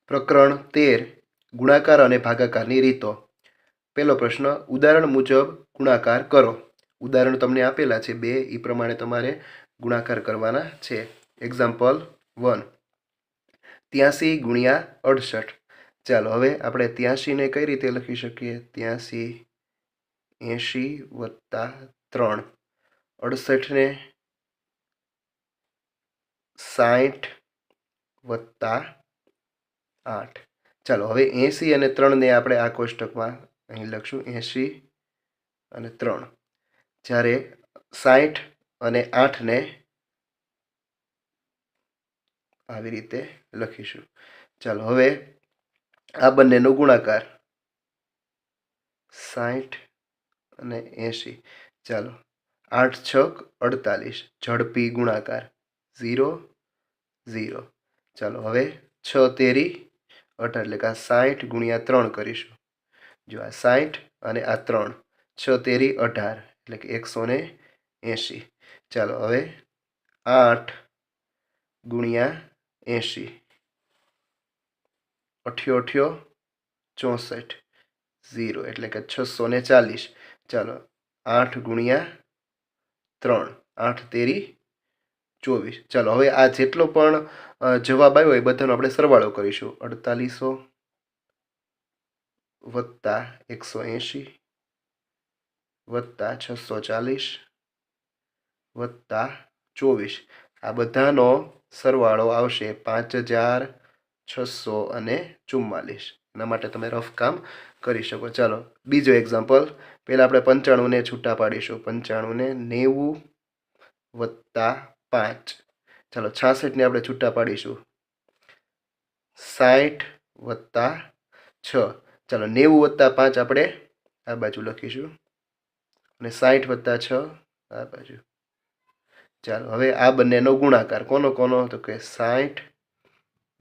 પ્રકરણ 13 ગુણાકાર અને ભાગાકારની રીતો। પહેલો પ્રશ્ન, ઉદાહરણ મુજબ ગુણાકાર કરો। ઉદાહરણ તમને આપેલા છે બે, એ પ્રમાણે તમારે ગુણાકાર કરવાના છે। એક્ઝામ્પલ 1, 83 ગુણ્યા 68। ચાલો હવે આપણે 83 ને કઈ રીતે લખી શકીએ? 83 80 વત્તા 3, 68 ને 60 વત્તા 8। ચાલો હવે 80 અને 3 ને આપણે આ કોષ્ટકમાં અહીં લખશું, 80 અને 3। જ્યારે 60 અને 8 ને આવી રીતે લખીશું। ચાલો હવે આ બંનેનો ગુણાકાર 60 અને 80। ચાલો 8 છક 48, ઝડપી ગુણાકાર 0 0। ચાલો હવે 6 તેરી 18, એટલે કે આ 60 ગુણ્યા 3 કરીશું। જો આ 60 અને આ 3, 6 તેરી 18, એટલે કે 180। ચાલો હવે 8 ગુણ્યા 80, 88 64, 0 એટલે કે 640। ચાલો 8 ગુણ્યા 3, 8 તેરી 24। ચાલો હવે આ જેટલો પણ જવાબ આવ્યો એ બધાનો આપણે સરવાળો કરીશું। 4800 વત્તા 180 વત્તા 640 વત્તા 24, આ બધાનો સરવાળો આવશે 5644। એના માટે તમે રફ કામ કરી શકો। ચાલો બીજો એક્ઝામ્પલ, પહેલાં આપણે 95 ને છૂટા પાડીશું। 95 ને 90 વત્તા 5। ચાલો 66 ને આપણે છૂટા પાડીશું, 60 વત્તા 6। ચાલો 90 વત્તા 5 આપણે આ બાજુ લખીશું અને 60 વત્તા 6 આ બાજુ। ચાલો હવે આ બંનેનો ગુણાકાર કોનો કોનો? તો કે 60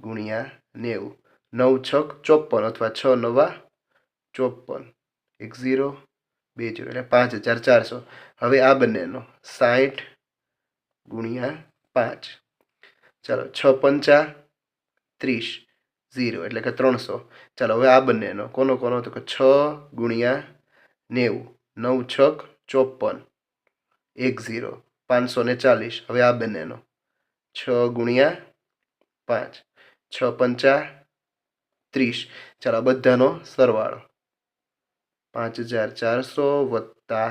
ગુણ્યા 90, 9 છક 54 અથવા 6 નવા 54, 10 20 એટલે 5400। હવે આ બંનેનો 60 ગુણ્યા 5। ચાલો 6 પંચા 30, 0 એટલે કે 300। ચાલો હવે આ બંનેનો કોનો કોનો? તો કે 6 ગુણ્યા 90, 9 છક 54, 10 540। હવે આ બંનેનો 6 ગુણ્યા 5, 6 પંચા 30। ચાલો આ બધાનો સરવાળો 5400 વત્તા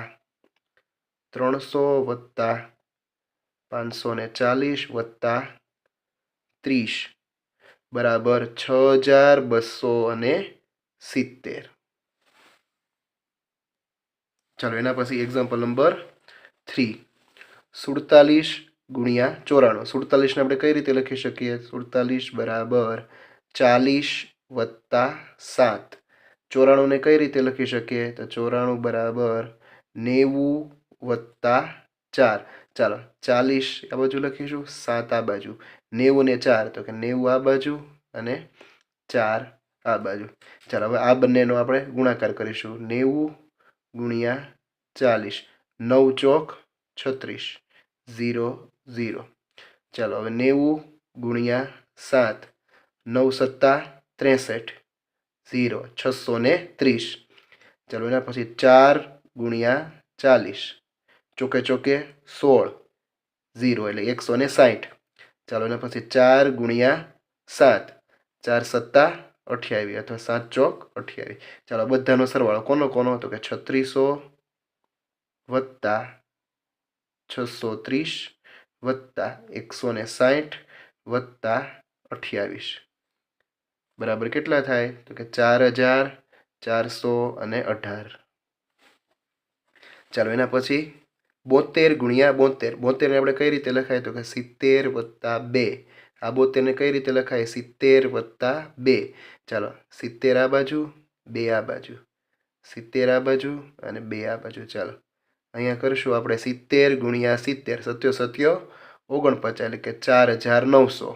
300 વત્તા 540 વત્તા 30 બરાબર 6270। ચાલો એના પછી એક્ઝામ્પલ નંબર 3, 47 ગુણ્યા 94। 47 ને આપણે કઈ રીતે લખી શકીએ? 47 બરાબર 40 વત્તા 7। 94 ને કઈ રીતે લખી શકીએ? તો 94 બરાબર 90 વત્તા 4। ચાલો 40 આ બાજુ લખીશું, 7 આ બાજુ, 90 ને 4 તો કે 90 આ બાજુ અને 4 આ બાજુ। ચાલો હવે આ બંનેનો આપણે ગુણાકાર કરીશું, 90 ગુણ્યા 40, 9 ચોક 36, 0 0। ચાલો હવે 90 ગુણ્યા 7, 9 સત્તા 63, 0 630। ચાલો એના પછી 4 ગુણ્યા 40, ચોકે ચોકે 16, 0 એટલે 160। ચાલો એના પછી 4 ગુણ્યા 7, 4 સત્તા 28 અથવા 7 ચોક 28। ચાલો બધાનો સરવાળો કોનો કોનો? તો કે 3600 વત્તા 630 વત્તા 160 વત્તા 28 બરાબર કેટલા થાય? તો કે 4418। ચાલો એના પછી 72 ગુણ્યા 72। 72 ને આપણે કઈ રીતે લખાય? તો કે 70 વત્તા 2। આ 72 ને કઈ રીતે લખાય? 70 વત્તા 2। ચાલો 70 આ બાજુ, 2 આ બાજુ, 70 આ બાજુ અને 2 આ બાજુ। ચાલો અહીંયા કરીશું આપણે 70 ગુણ્યા 70, 7 7 49 એટલે કે 4900।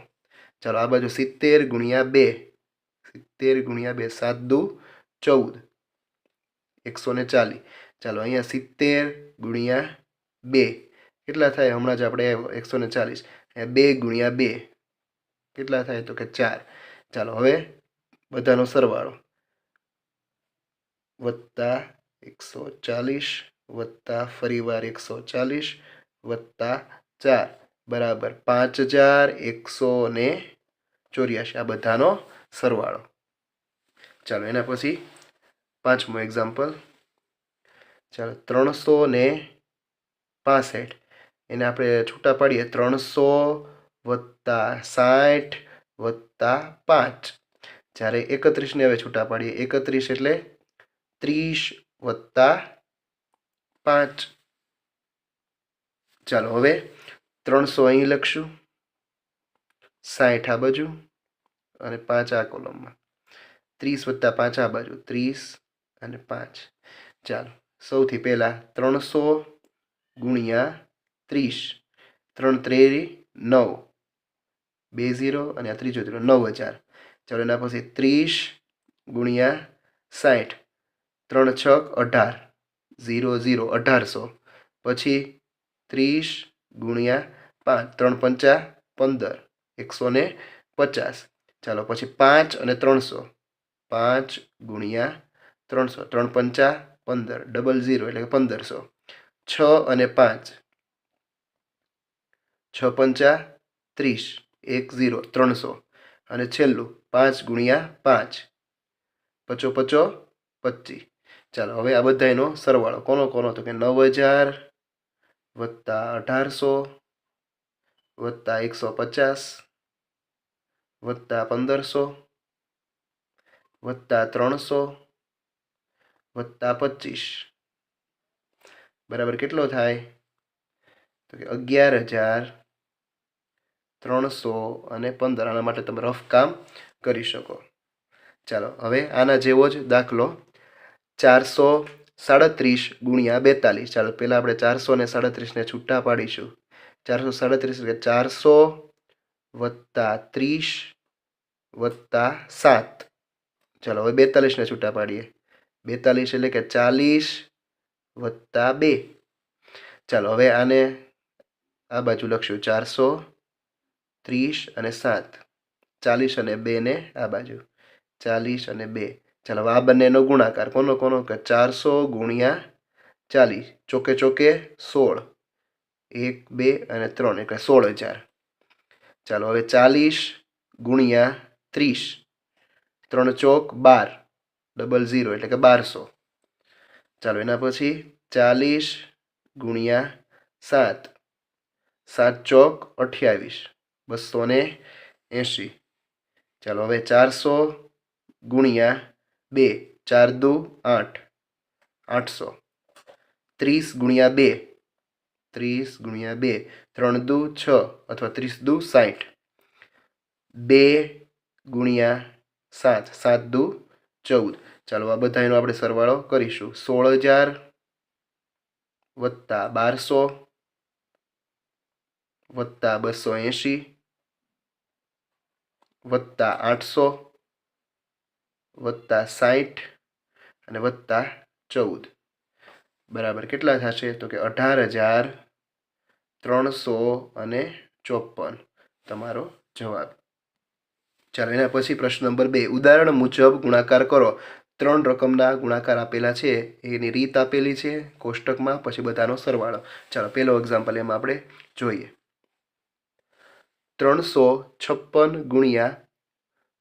ચાલો આ બાજુ 70 ગુણ્યા 2, 70 ગુણ્યા 2, 7 દુ 14, 140। ચાલો અહીંયા 70 ગુણ્યા 2 કેટલા થાય? હમણાં જ આપણે 140। 2 ગુણ્યા 2 કેટલા થાય? તો કે 4। ચાલો હવે બધાનો સરવાળો વત્તા 140 વત્તા ફરીવાર 140 વત્તા 4 બરાબર 5184 આ બધાનો સરવાળો. ચાલો એના પછી પાંચમો એક્ઝામ્પલ. ચાલો 365 એને આપણે છૂટા પાડીએ 300 વત્તા 60 વત્તા 5. જ્યારે 31ને હવે છૂટા પાડીએ 31 એટલે 30 વત્તા 5. ચાલો હવે 300 અહીં લખશું, 60 આ બાજુ અને 5 આ કોલમમાં. 30 વત્તા 5 આ બાજુ, 30 અને 5. ચાલો સૌથી પહેલાં 300 ગુણ્યા 30, 3 ત્રેરી 9, 2 0 અને આ ત્રીજો 9000. ચાલો એના પછી 30 ગુણ્યા 60, 3 6 18, 0 0 1800. પછી 30 ગુણ્યા 5, 3 પંચા 15, 150. ચાલો પછી 5 અને 300, 5 ગુણ્યા 300, 3 પંચા 15, 00 એટલે કે 1500. 6 અને 5, 6 પંચા 30, 10 300. અને છેલ્લું 5 ગુણ્યા 5, 5 5 25. ચાલો હવે આ બધાનો સરવાળો કોનો તો કે 9000 વત્તા 1800 વત્તા 150 વત્તા 1500 વત્તા 300 વત્તા 25 બરાબર કેટલો થાય તો કે 11315. આના માટે તમે રફ કામ કરી શકો. ચાલો હવે આના જેવો જ દાખલો 437 ગુણ્યા 42. ચાલો પહેલાં આપણે 437ને છૂટા પાડીશું. 437 એટલે 400 વત્તા 30 વત્તા 7. ચાલો હવે 42ને છૂટા પાડીએ. 42 એટલે કે 40 વત્તા 2. ચાલો હવે આને આ બાજુ લખશું 430 અને 7, 40 અને 2 ને આ બાજુ 40 અને 2. ચાલો હવે આ બંનેનો ગુણાકાર કોનો કે 400 ગુણ્યા 40, ચોકે ચોકે 16, 1 2 અને 3 એટલે 16000. ચાલો હવે 40 ગુણ્યા 30, 3 ચોક 12, 00 એટલે કે 1200. ચાલો એના પછી 40 ગુણ્યા 7, 7 ચોક 28, 280. ચાલો હવે 400 ગુણ્યા 2, 4 દુ 8, 800. 30 ગુણ્યા 2, 30 ગુણ્યા 2, 3 દુ 6 અથવા 30 દુ 60. 2 ગુણ્યા 7, 7 દુ 14. ચાલો આ બધાનો આપણે સરવાળો કરીશું. 16000 વત્તા 1200 વત્તા 280 વત્તા 800 વત્તા 60 અને વત્તા 14 બરાબર કેટલા થશે તો કે 18354 તમારો જવાબ. ચાલો એના પછી પ્રશ્ન નંબર 2. ઉદાહરણ મુજબ ગુણાકાર કરો. 3 રકમના ગુણાકાર આપેલા છે, એની રીત આપેલી છે કોષ્ટકમાં, પછી બધાનો સરવાળો. ચાલો પહેલો એક્ઝામ્પલ એમાં આપણે જોઈએ. 356 ગુણ્યા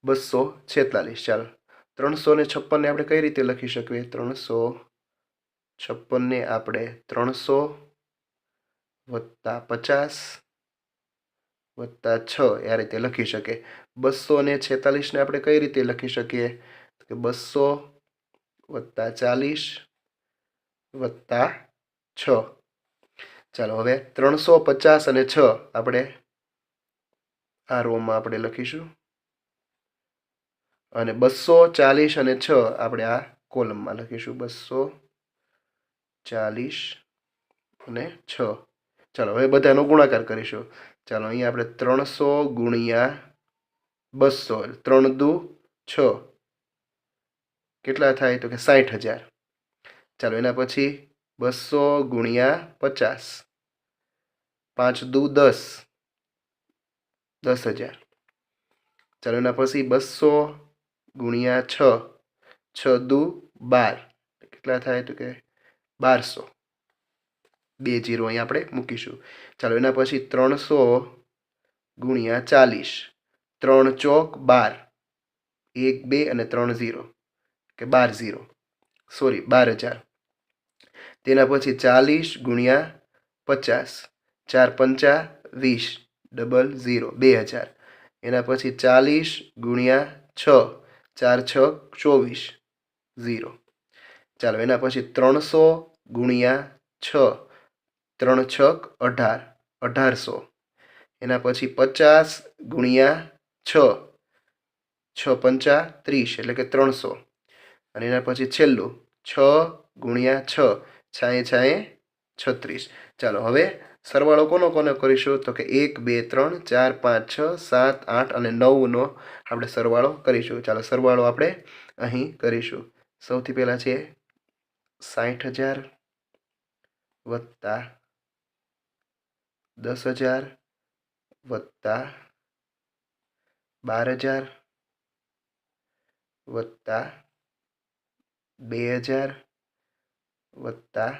246. ચાલો 356ને આપણે કઈ રીતે લખી શકીએ? 356ને આપણે 300 વત્તા 50 વત્તા 6 આ રીતે લખી શકીએ. 246ને આપણે કઈ રીતે લખી શકીએ? કે 200 વત્તા 40 વત્તા 6. ચાલો હવે 350 અને 6 આપણે આ રોમાં આપણે લખીશું અને 240 અને 6 આપણે આ કોલમમાં લખીશું. 240 અને 6. ચાલો હવે બધાનો ગુણાકાર કરીશું. ચાલો અહીંયા આપણે 300 ગુણ્યા 200, 3 દુ 6 કેટલા થાય તો કે 60000. ચાલો એના પછી 200 ગુણ્યા 50, 5 દુ 10, 10000. ચાલો એના પછી 200 ગુણ્યા 6, 6 દુ 12, કેટલા થાય તો કે 1200, 2 0 અહીં આપણે મૂકીશું. ચાલો એના પછી 300 ગુણ્યા 40, 3 ચોક 12, 1 2 અને 3 0 કે 12 0, સોરી 12000. તેના પછી 40 ગુણ્યા 50, 4 પંચા 20, 0 2000. એના પછી 40 ગુણ્યા 6, 4 6 24, 0. ચાલો એના પછી 300 ગુણ્યા 6, 3 6 18, 1800. એના પછી 50 ગુણ્યા 6, 6 પંચા 30 એટલે કે 300. અને એના પછી છેલ્લું 6 ગુણ્યા 6, 6 6 36. ચાલો હવે સરવાળો કોનો કરીશું તો કે 1 2 3 4 5 6 7 8 અને 9નો આપણે સરવાળો કરીશું. ચાલો સરવાળો આપણે અહીં કરીશું. સૌથી પહેલાં છે 60,000 વત્તા 10,000 વત્તા 12,000 વત્તા 2,000 વત્તા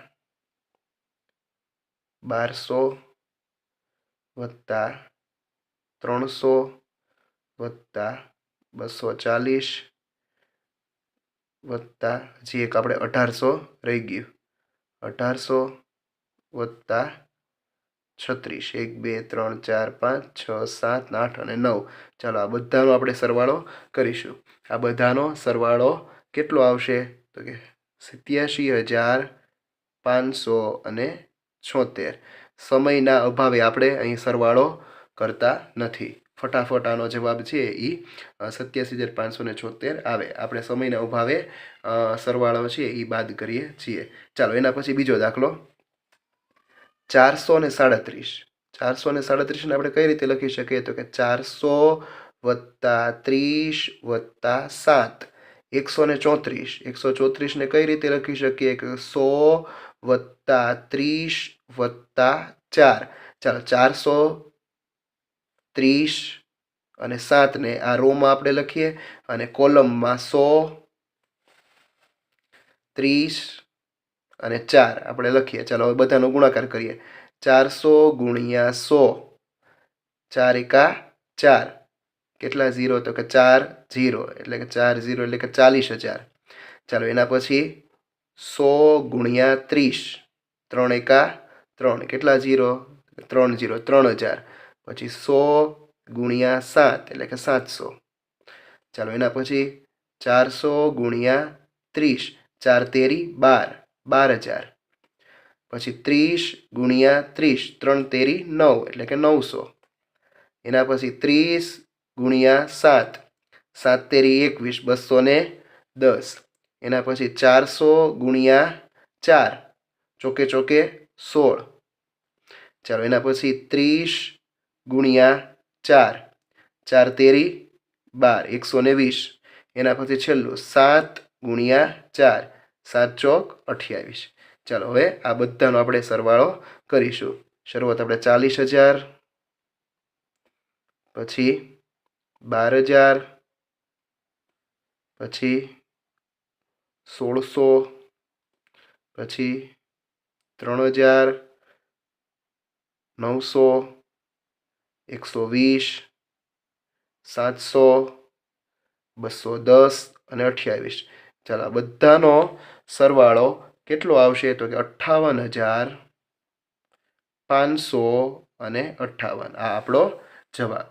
1200 વત્તા 300 વત્તા 240 વત્તા હજી એક આપણે 1800 રહી ગયું, 1800 વત્તા 36, 1 2 3 4 5 6 7 8 અને 9. ચાલો આ બધાનો આપણે સરવાળો કરીશું. આ બધાનો સરવાળો કેટલો આવશે તો કે 87,576. સમયના અભાવે આપણે અહીં સરવાળો કરતા નથી. ફટાફટ આનો જવાબ છે એ 87,576 આવે. આપણે સમયના અભાવે સરવાળો છે એ બાદ કરીએ છીએ. ચાલો એના પછી બીજો દાખલો 437. 437 ને આપણે કઈ રીતે લખી શકીએ તો કે 400 વત્તા 30 વત્તા 7, 134. 134 ને કઈ રીતે લખી શકીએ કે 100 વત્તા 30 વત્તા 4. ચાલો 430 અને 7 ને આ રોમાં આપણે લખીએ અને કોલમમાં 100 30 અને 4 આપણે લખીએ. ચાલો હવે બધાનો ગુણાકાર કરીએ. 400 ગુણ્યા 100, 4 એકા 4, કેટલા 0 તો કે 4 0 એટલે કે 4 0 એટલે કે 40,000. ચાલો એના પછી 100 ગુણ્યા 30, 3 એકા 3, કેટલા 0 3 0 3,000. પછી 100 ગુણ્યા 7 એટલે કે 700. ચાલો એના પછી 400 ગુણ્યા 30, 4 તેરી 12, 12,000. પછી 30 ગુણ્યા 30, 3 તેરી 9 એટલે કે 900. એના પછી 30 ગુણ્યા 7, 7 તેરી 21, 210. એના પછી 400 ગુણ્યા 4, ચોકે ચોકે 16. ચાલો એના પછી 30 ગુણ્યા 4, 4 તેરી 12, 120. એના પછી છેલ્લું 7 ગુણ્યા 4, 7 ચોક 28. ચાલો હવે આ બધાનો આપણે સરવાળો કરીશું. શરૂઆત આપણે 40,000, પછી 12,000, પછી 1,600, પછી 3,000, 900, 120, 700, 210 અને 28. ચાલો આ બધાનો સરવાળો કેટલો આવશે તો કે 58,558. આ આપણો જવાબ.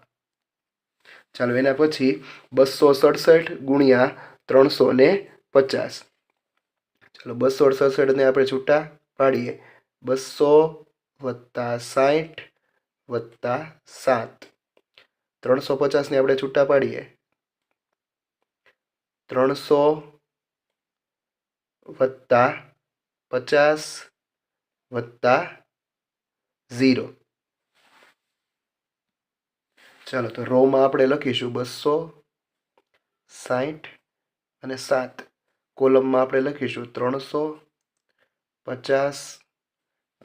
ચાલો એના પછી 267 ગુણ્યા 350. ચાલો 267 ને આપણે છૂટા પાડીએ. 200 વત્તા 60 વત્તા 7. 350 ને આપણે છૂટા પાડીએ. 300 વત્તા 50 વત્તા 0. ચાલો તો રોમાં આપણે લખીશું 260 અને 7. કોલમમાં આપણે લખીશું 350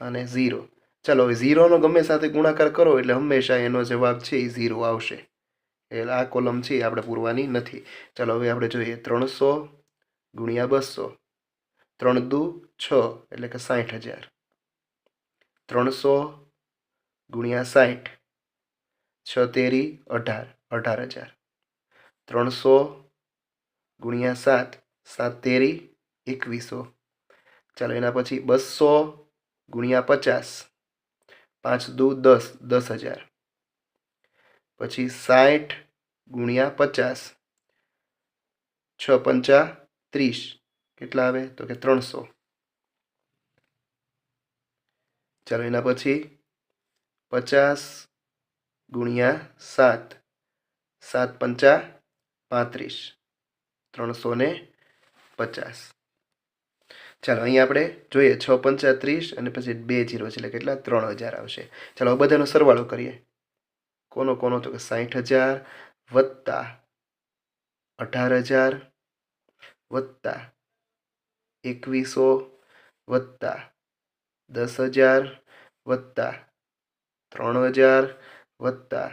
અને 0. ચાલો હવે 0નો ગમે સાથે ગુણાકાર કરો એટલે હંમેશા એનો જવાબ છે એ 0 આવશે. એટલે આ કોલમ છે એ આપણે પૂરવાની નથી. ચાલો હવે આપણે જોઈએ 300 ગુણ્યા 200. 3 દુ 6 એટલે કે 60,000. 300 ગુણ્યા 60. 6 તેરી 18, 18,000. 300 ગુણ્યા 7, 7 તેરી 2100. ચાલો એના પછી 200 ગુણ્યા 50. 5 દુ 10, 10,000. પછી 60 ગુણ્યા 50. 6 પંચા 30. કેટલા આવે તો કે 300. ચાલો એના પછી 50 ગુણ્યા 7. 7 પંચા 35. 350. ચાલો અહીં આપણે જોઈએ 6 પંચા 30 અને પછી 2 0 છે એટલે કેટલા 3000 આવશે. ચાલો બધાનો સરવાળો કરીએ. કોનો કોનો તો કે 60,000 વત્તા 18,000 વત્તા 2100 વત્તા 10,000 વત્તા 3,000 વત્તા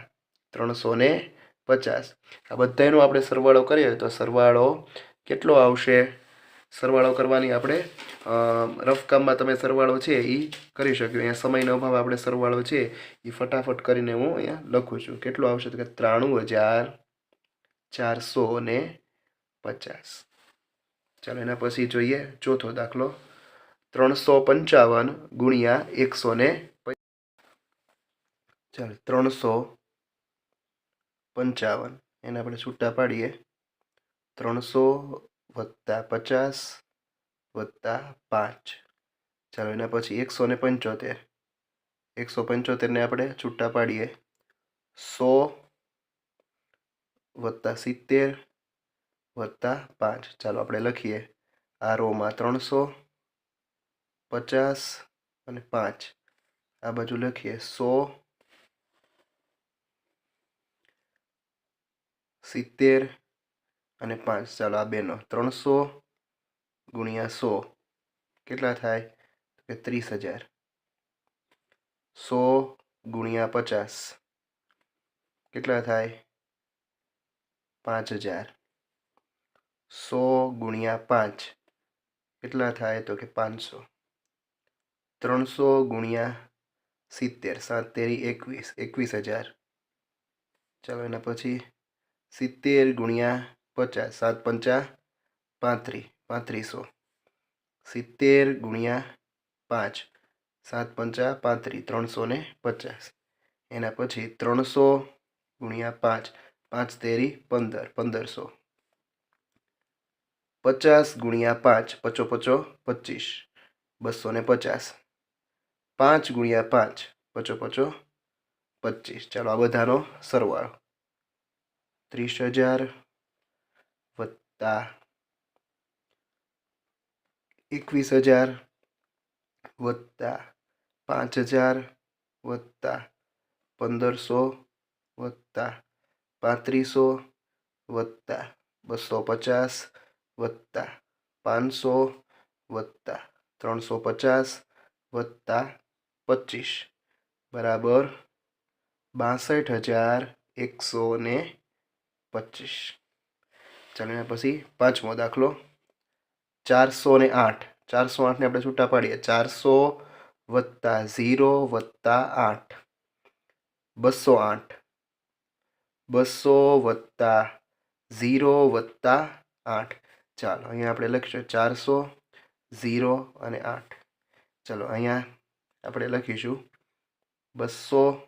350. આ બધાનો આપણે સરવાળો કરીએ તો સરવાળો કેટલો આવશે? સરવાળો કરવાની આપણે રફ કામમાં તમે સરવાળો છે એ કરી શક્યો. અહીંયા સમયનો અભાવ આપણે સરવાળો છે એ ફટાફટ કરીને હું અહીંયા લખું છું. કેટલો આવશે તો કે 93,450. ચાલો એના પછી જોઈએ ચોથો દાખલો. 355 ગુણ્યા 150. ચાલો 355 એને આપણે છૂટા પાડીએ. 300 વત્તા 50 વત્તા 5. ચાલો એના પછી 175. 175 ને આપણે છૂટા પાડીએ. 100 વત્તા 70 વત્તા 5. ચાલો આપણે લખીએ. આ રોમાં 300 50 અને 5. આ બાજુ લખીએ 100 70 અને 5. ચાલો આ બેનો 300 ગુણ્યા 100 કેટલા થાય કે 30,000. 100 ગુણ્યા 50 કેટલા થાય 5,000. 100 ગુણ્યા 5 કેટલા થાય તો કે 500. 300 ગુણ્યા 70, 7 તેરી 21, 21,000. ચાલો એના પછી 70 ગુણ્યા 50, 7 પંચા 35, 3500. 70 ગુણ્યા 5, 7 પંચા 35, 350. એના પછી 300 ગુણ્યા 5, 5 તેરી 15, 1500. 50 ગુણ્યા 5, 5 પચો 25, 250. 5 ગુણ્યા 5, 5 પચો 25. ચાલો આ બધાનો સરવાળો 30,000 વત્તા 21,000 વત્તા 5,000 વત્તા 1500 વત્તા 3500 વત્તા 250 વત્તા 500 વત્તા 350 વત્તા 25 બરાબર 62,125. ચાલો એના પછી પાંચમો દાખલો. 408. 408 ને આપણે છૂટા પાડીએ. 400 વત્તા 0 વત્તા 8, 208. 200 વત્તા 0 વત્તા 8. ચાલો અહીંયા આપણે લખીશું 400 0 અને 8. ચાલો અહીંયા આપણે લખીશું 200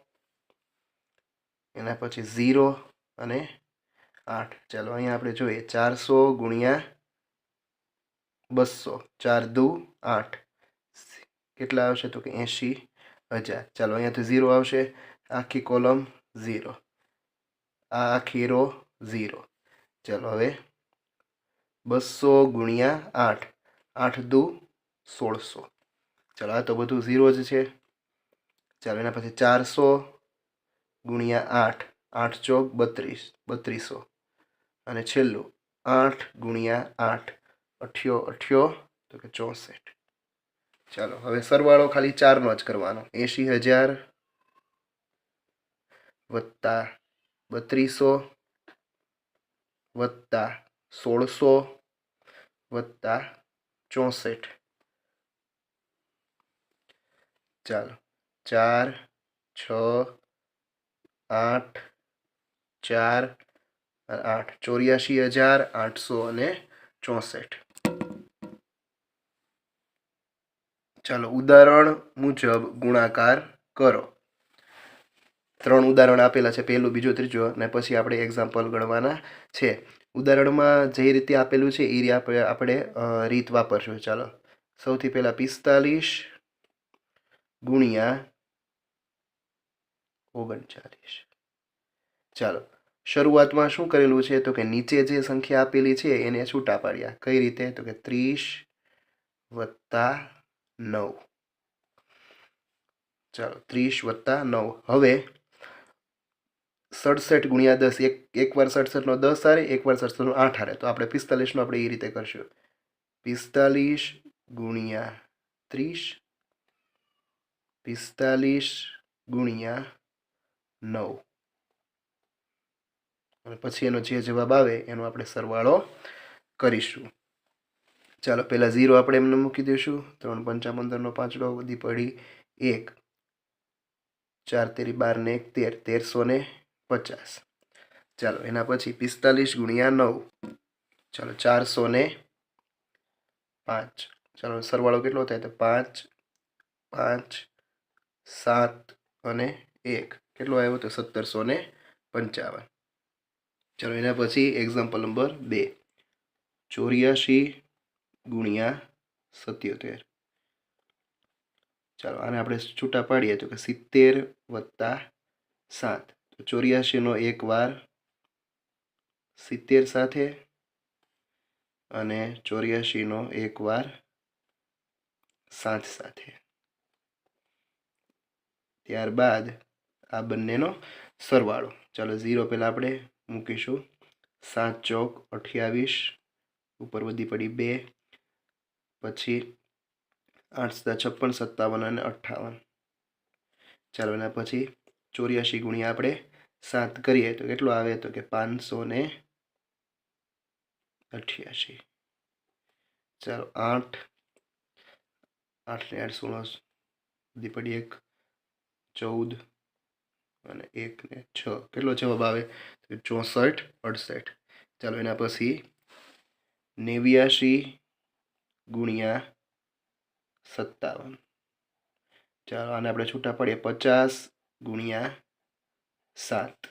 એના પછી 0 અને 8. ચાલો અહીંયા આપણે જોઈએ 400 ગુણ્યા 200, 4 દુ 8 કેટલા આવશે તો કે 80,000. ચાલો અહીંયાથી 0 આવશે. આખી કોલમ 0, આ આખી રો 0. ચાલો હવે 200 ગુણ્યા 8, 8 દુ 1600. ચાલો આ તો બધું 0 જ છે. ચાલો એના પછી 400 ગુણ્યા 8, 8 ચોક 32, 3200. અને છેલ્લું 8 ગુણ્યા 8, 8 8 તો કે 64. ચાલો હવે સરવાળો ખાલી 4નો જ કરવાનો. 80,000 વત્તા 3200 વત્તા 1600 વત્તા 64. ચાલો 4 6 8 4 8 84,864. ચાલો ઉદાહરણ મુજબ ગુણાકાર કરો. 3 ઉદાહરણ આપેલા છે, પહેલું, બીજું, ત્રીજું, અને પછી આપણે એક્ઝામ્પલ ગણવાના છે. ઉદાહરણમાં જે રીતે આપેલું છે એ આપણે રીત વાપરશું. ચાલો સૌથી પહેલાં 45 ગુણ્યા 39. ચાલો શરૂઆતમાં શું કરેલું છે તો કે નીચે જે સંખ્યા આપેલી છે એને છૂટા પાડ્યા. કઈ રીતે તો કે 30 વત્તા 9. ચાલો 30 વત્તા 9. હવે 67 ગુણ્યા 10, એકવાર 67નો 10 હારે, એકવાર 67નો 8 હારે, તો આપણે 45નો આપણે એ રીતે કરશું. 45 ગુણ્યા 30, 45 ગુણ્યા 9, અને પછી એનો જે જવાબ આવે એનો આપણે સરવાળો કરીશું. ચાલો પહેલાં 0 આપણે એમને મૂકી દઈશું. 3 પંચા 15નો 5 વધી પડી 1, 4 તેરી 12 ને 1 13, 1350. ચાલો એના પછી 45 ગુણ્યા 9. ચાલો 405. ચાલો સરવાળો કેટલો થાય તો 5 5 7 અને 1 કેટલો આવ્યો તો 1755. ચાલો એના પછી એક્ઝામ્પલ નંબર 2, 84 ગુણ્યા 77. ચાલો આને આપણે છૂટા પાડીએ તો કે 70 વત્તા 7. તો 84નો એક વાર 70 સાથે અને 84નો એક વાર 7 સાથે. ત્યારબાદ આ બંનેનો સરવાળો. ચાલો 0 પહેલાં આપણે મૂકીશું. 7 ચોક 28, ઉપર વધી પડી 2, પછી 8 × 56, 57 અને 58. ચાલો એના પછી 84 ગુણ્યા આપણે 7 કરીએ તો કેટલો આવે તો કે 588. ચાલો 8 8 ને 8 16 વધી પડી 1, 14 અને 1 ને 6 કેટલો જવાબ આવે 64 68. ચાલો એના પછી 89 ગુણ્યા 57. ચાલો આને આપણે છૂટા પાડીએ 50 ગુણ્યા 7.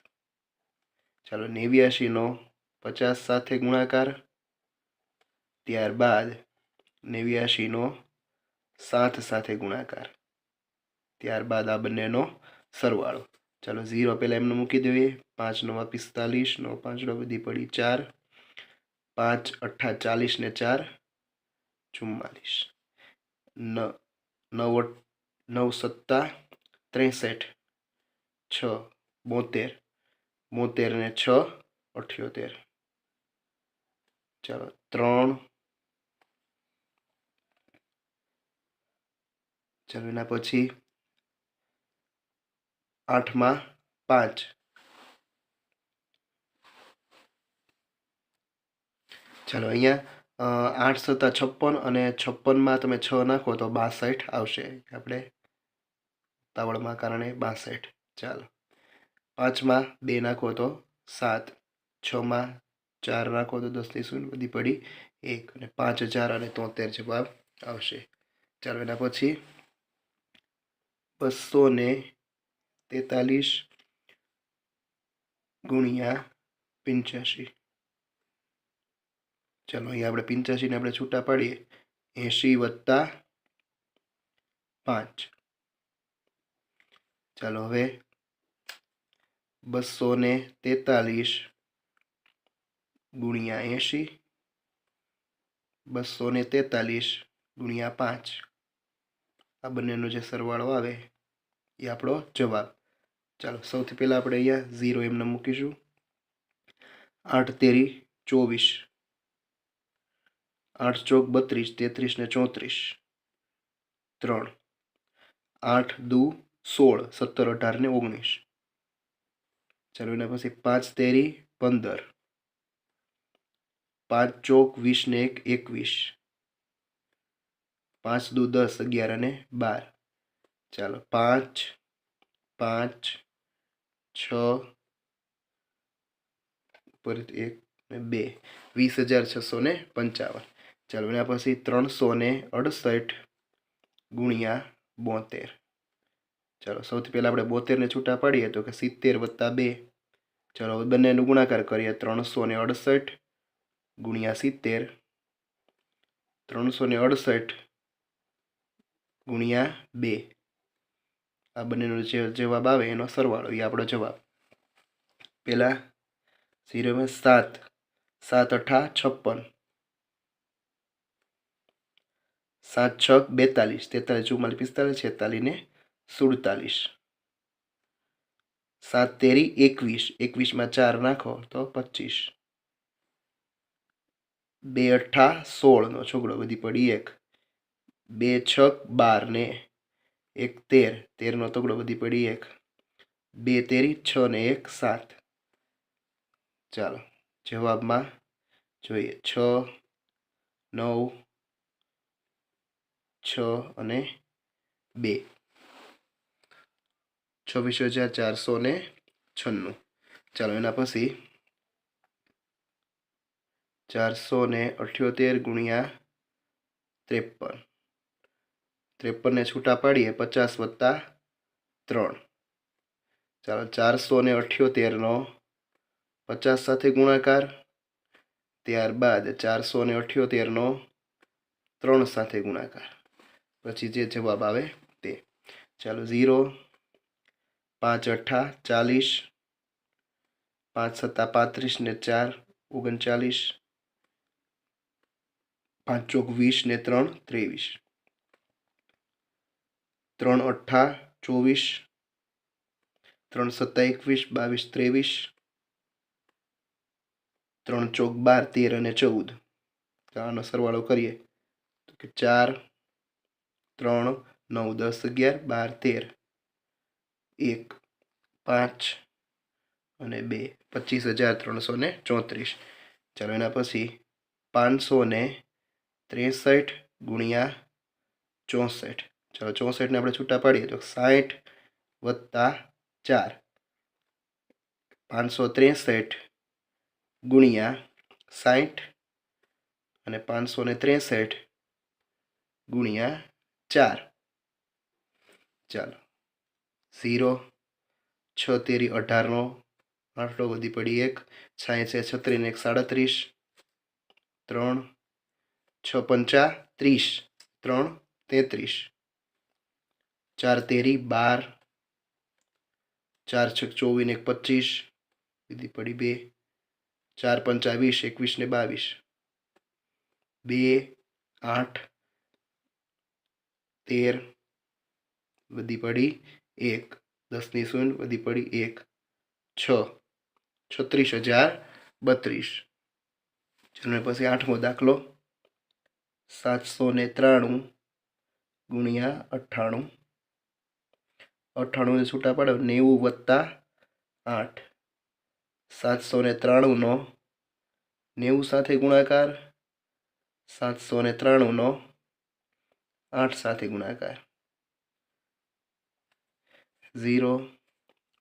ચાલો 89નો 50 સાથે ગુણાકાર, ત્યારબાદ 89નો 7 સાથે ગુણાકાર, ત્યારબાદ આ બંનેનો સરવાળો. ચાલો 0 પહેલાં એમને મૂકી દઈએ. 5 × 9 = 45, 9 5 વધી પડી 4, 5 8 40 ને 4 44, 9 9 7 63, 6 72, 72 ને 6 78. ચાલો 3. ચાલો એના પછી 8માં 5. ચાલો અહીંયા 8 × 7 = 56 અને 56માં તમે 6 નાખો તો 62 આવશે. આપણે તાવડમાં કારણે 62. ચાલો 5માં 2 નાખો તો 7, 6માં 4 નાખો તો 10 ની 0 વધી પડી 1, અને 5073 જવાબ આવશે. ચાલો એના પછી 243 ગુણ્યા 85. ચાલો અહીંયા આપણે 85 ને આપણે છૂટા પાડીએ. 80 વત્તા 5. ચાલો હવે 243 ગુણ્યા 80, 243 ગુણ્યા 5, આ બંનેનો જે સરવાળો આવે એ આપણો જવાબ. ચાલો સૌથી પહેલાં આપણે અહીંયા 0 એમને મૂકીશું. 8 તેરી 24, 8 ચોક 32, 33 ને 34, 3, 8 દુ 16, 17 18 ને 19. ચાલો એના પછી 5 તેરી 15, 5 ચોક 20 ને 1 21, 5 દુ 10, 11 અને 12. ચાલો 5 5 6 પર 1 ને 2, 20,655. ચાલો એના પછી 368 ગુણ્યા 72. ચાલો સૌથી પહેલાં આપણે 72 ને છૂટા પાડીએ તો કે 70 વત્તા 2. ચાલો હવે બંનેનો ગુણાકાર કરીએ. 368 ગુણ્યા 70, 368 ગુણ્યા 2. આ બંનેનો જે જવાબ આવે એનો સરવાળો, એ આપણો જવાબ. પહેલાં 0 में 7, 7 अठा 56, 7 छक 42, 43 44 45 46 ने 47, 7 तेरी 21, 21 में 4 नाखो तो 25, 2 अठा 16 नो छोकड़ो बधी पड़ी 1, 2 छक 12 ने 1 13, 13 नो तोकड़ो बधी पड़ी 1, 2 तेरी 6 ने 1 7. ચાલો જવાબમાં જોઈએ 6 9 6 અને 2, 26,496. ચાલો એના પછી 478 ગુણ્યા 53, 53 ને છૂટા પાડીએ 50 વત્તા 3. ચાલો 478 નો 50 સાથે ગુણાકાર, ત્યારબાદ 478 નો 3 સાથે ગુણાકાર, પછી જે જવાબ આવે તે. ચાલો 0, 5 અઠા 40, 5 સત્તા 35 ને 4 39, 5 ચોક 20 ને 3 23, 3 અઠા 24, 3 સત્તા 21 22 23, 3 ચોક 12 13 અને 14. આનો સરવાળો કરીએ તો કે 4 3 9 10 11 12 13, 1 5 અને 2, 25,334. ચાલો એના પછી 563 ગુણ્યા 64. ચાલો 64 ને આપણે છૂટા પાડીએ તો 60 વત્તા 4, 563 ગુણ્યા 60 અને 563 ગુણ્યા 4. ચાલો 0, 6 તેરી 18 નો 8 વધી પડી 1, 60 36 ને 1 37, 3 6 પંચા 30, 3 33, 4 તેરી 12, 4 છક 24 ને 1 25 વધી પડી 2, 4 પંચા 20 21 ને 22, 2 8 13 વધી પડી 1, 10 ની 0 વધી પડી 1, 6 36,032. ચલો પછી 8મો દાખલો 793 ગુણ્યા 98, 98 ને છૂટા પાડો 90 વત્તા 8, 793 નો 90 સાથે ગુણાકાર, 793 નો 8 સાથે ગુણાકાર, 0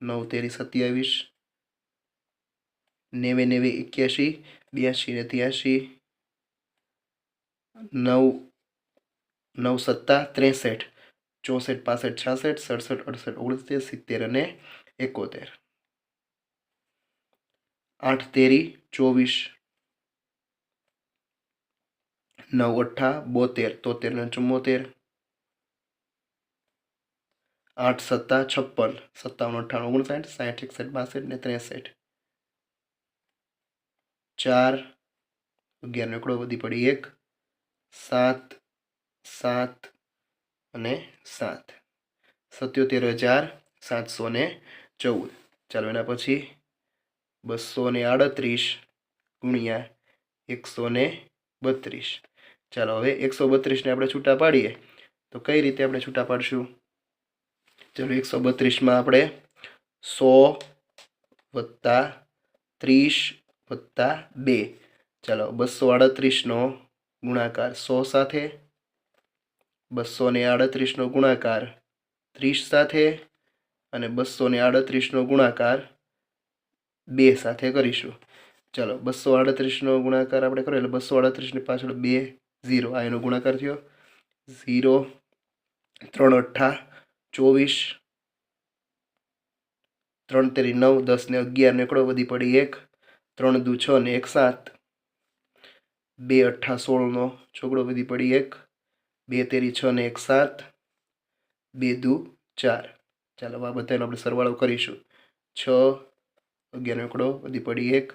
9 તેરી 27, 90 81, 82 ને 83, 9 9 સત્તા 63, 64 65 66 68 69 70 અને 71, 8 તેરી 24, 9 અઠા 72 73 ને 74, 8 સત્તા 56 57 58 59 60 61 62 ને 63, 4 11 નો એકડો વધી પડી 1, 7 7 અને 7, 77,714. ચાલો એના પછી 238 ગુણ્યા 132. ચાલો હવે 132 ને આપણે છૂટા પાડીએ તો કઈ રીતે આપણે છૂટા પાડશું? ચાલો 132 માં આપણે 100 વત્તા 30 વત્તા 2. ચાલો 238નો ગુણાકાર 100 સાથે, 238નો ગુણાકાર 30 સાથે અને 238નો ગુણાકાર 2 સાથે કરીશું. ચાલો 238નો ગુણાકાર આપણે કરીએ એટલે 238ની પાછળ 2 0 આ એનો ગુણાકાર થયો. 0 3 8 24, 3 તેરી 9, 10 ને 11 નીકળો, વધી પડી 1, 3 દુ 6 ને 1 7, 2 8 16નો છોકડો, વધી પડી 1, 2 તેરી 6 ને 1 7, 2 દુ 4. ચાલો આ બધાનો આપણે સરવાળો કરીશું. 6 11 નીકળો, વધી પડી 1,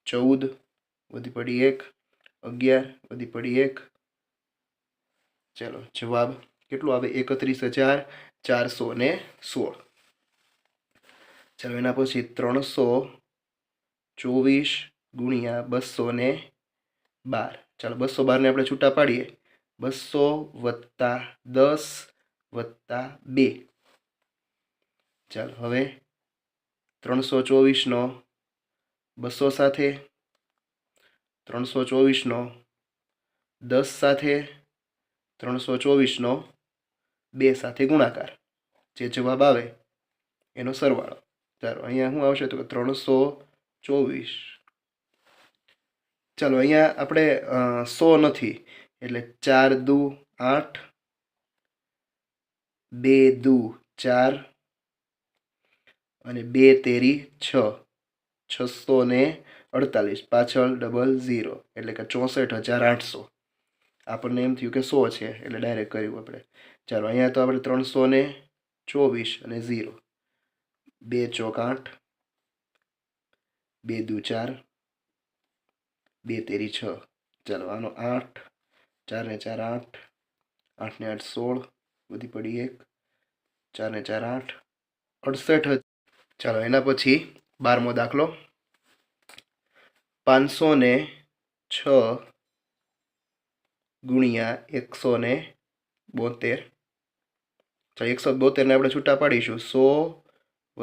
14 વધી પડી 1, 11 વધી પડી 1. ચાલો જવાબ કેટલું આવે? 31,416. ચાલો એના પછી 324 ગુણ્યા 212. ચાલો 212ને આપણે છૂટા પાડીએ. 200 + 10 + 2. ચાલો હવે 324નો 200 સાથે, 324નો 10 સાથે, 324નો 2 સાથે ગુણાકાર. જે જવાબ આવે એનો સરવાળો. ચાલો અહીંયા શું આવશે? તો 324. ચાલો અહીંયા આપણે 100 નથી એટલે 4 દુ 8, 2 દુ 4 અને 2 તેરી 6, 648. પાછળ ડબલ 0 એટલે કે 64,800. આપણને એમ થયું કે 100 છે એટલે ડાયરેક્ટ કર્યું આપણે. ચાલો અહીંયા તો આપણે 324 અને 0, 2 ચોક 8, 2 દુ 4, 2 તેરી 6. ચાલો આનો 8, 4 ને 4 8, 8 ને 8 16, વધી પડી 1, 4 ને 4 8, 68. ચાલો એના પછી 12મો દાખલો. 506 ગુણ્યા 172. ચાલો 172ને આપણે છૂટા પાડીશું. 100 +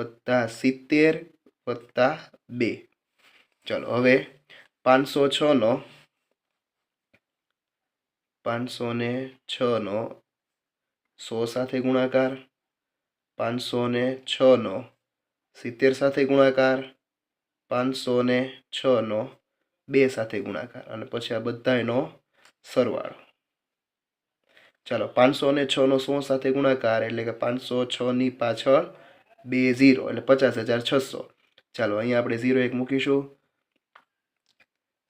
70 + 2. ચાલો હવે 506નો 100 સાથે ગુણાકાર, 506નો 70 સાથે ગુણાકાર, 506નો 2 સાથે ગુણાકાર અને પછી આ બધાનો સરવાળો. ચાલો 506નો 100 સાથે ગુણાકાર એટલે કે 506ની પાછળ 2 0 એટલે 50,600. ચાલો અહીંયા આપણે 0 1 મૂકીશું.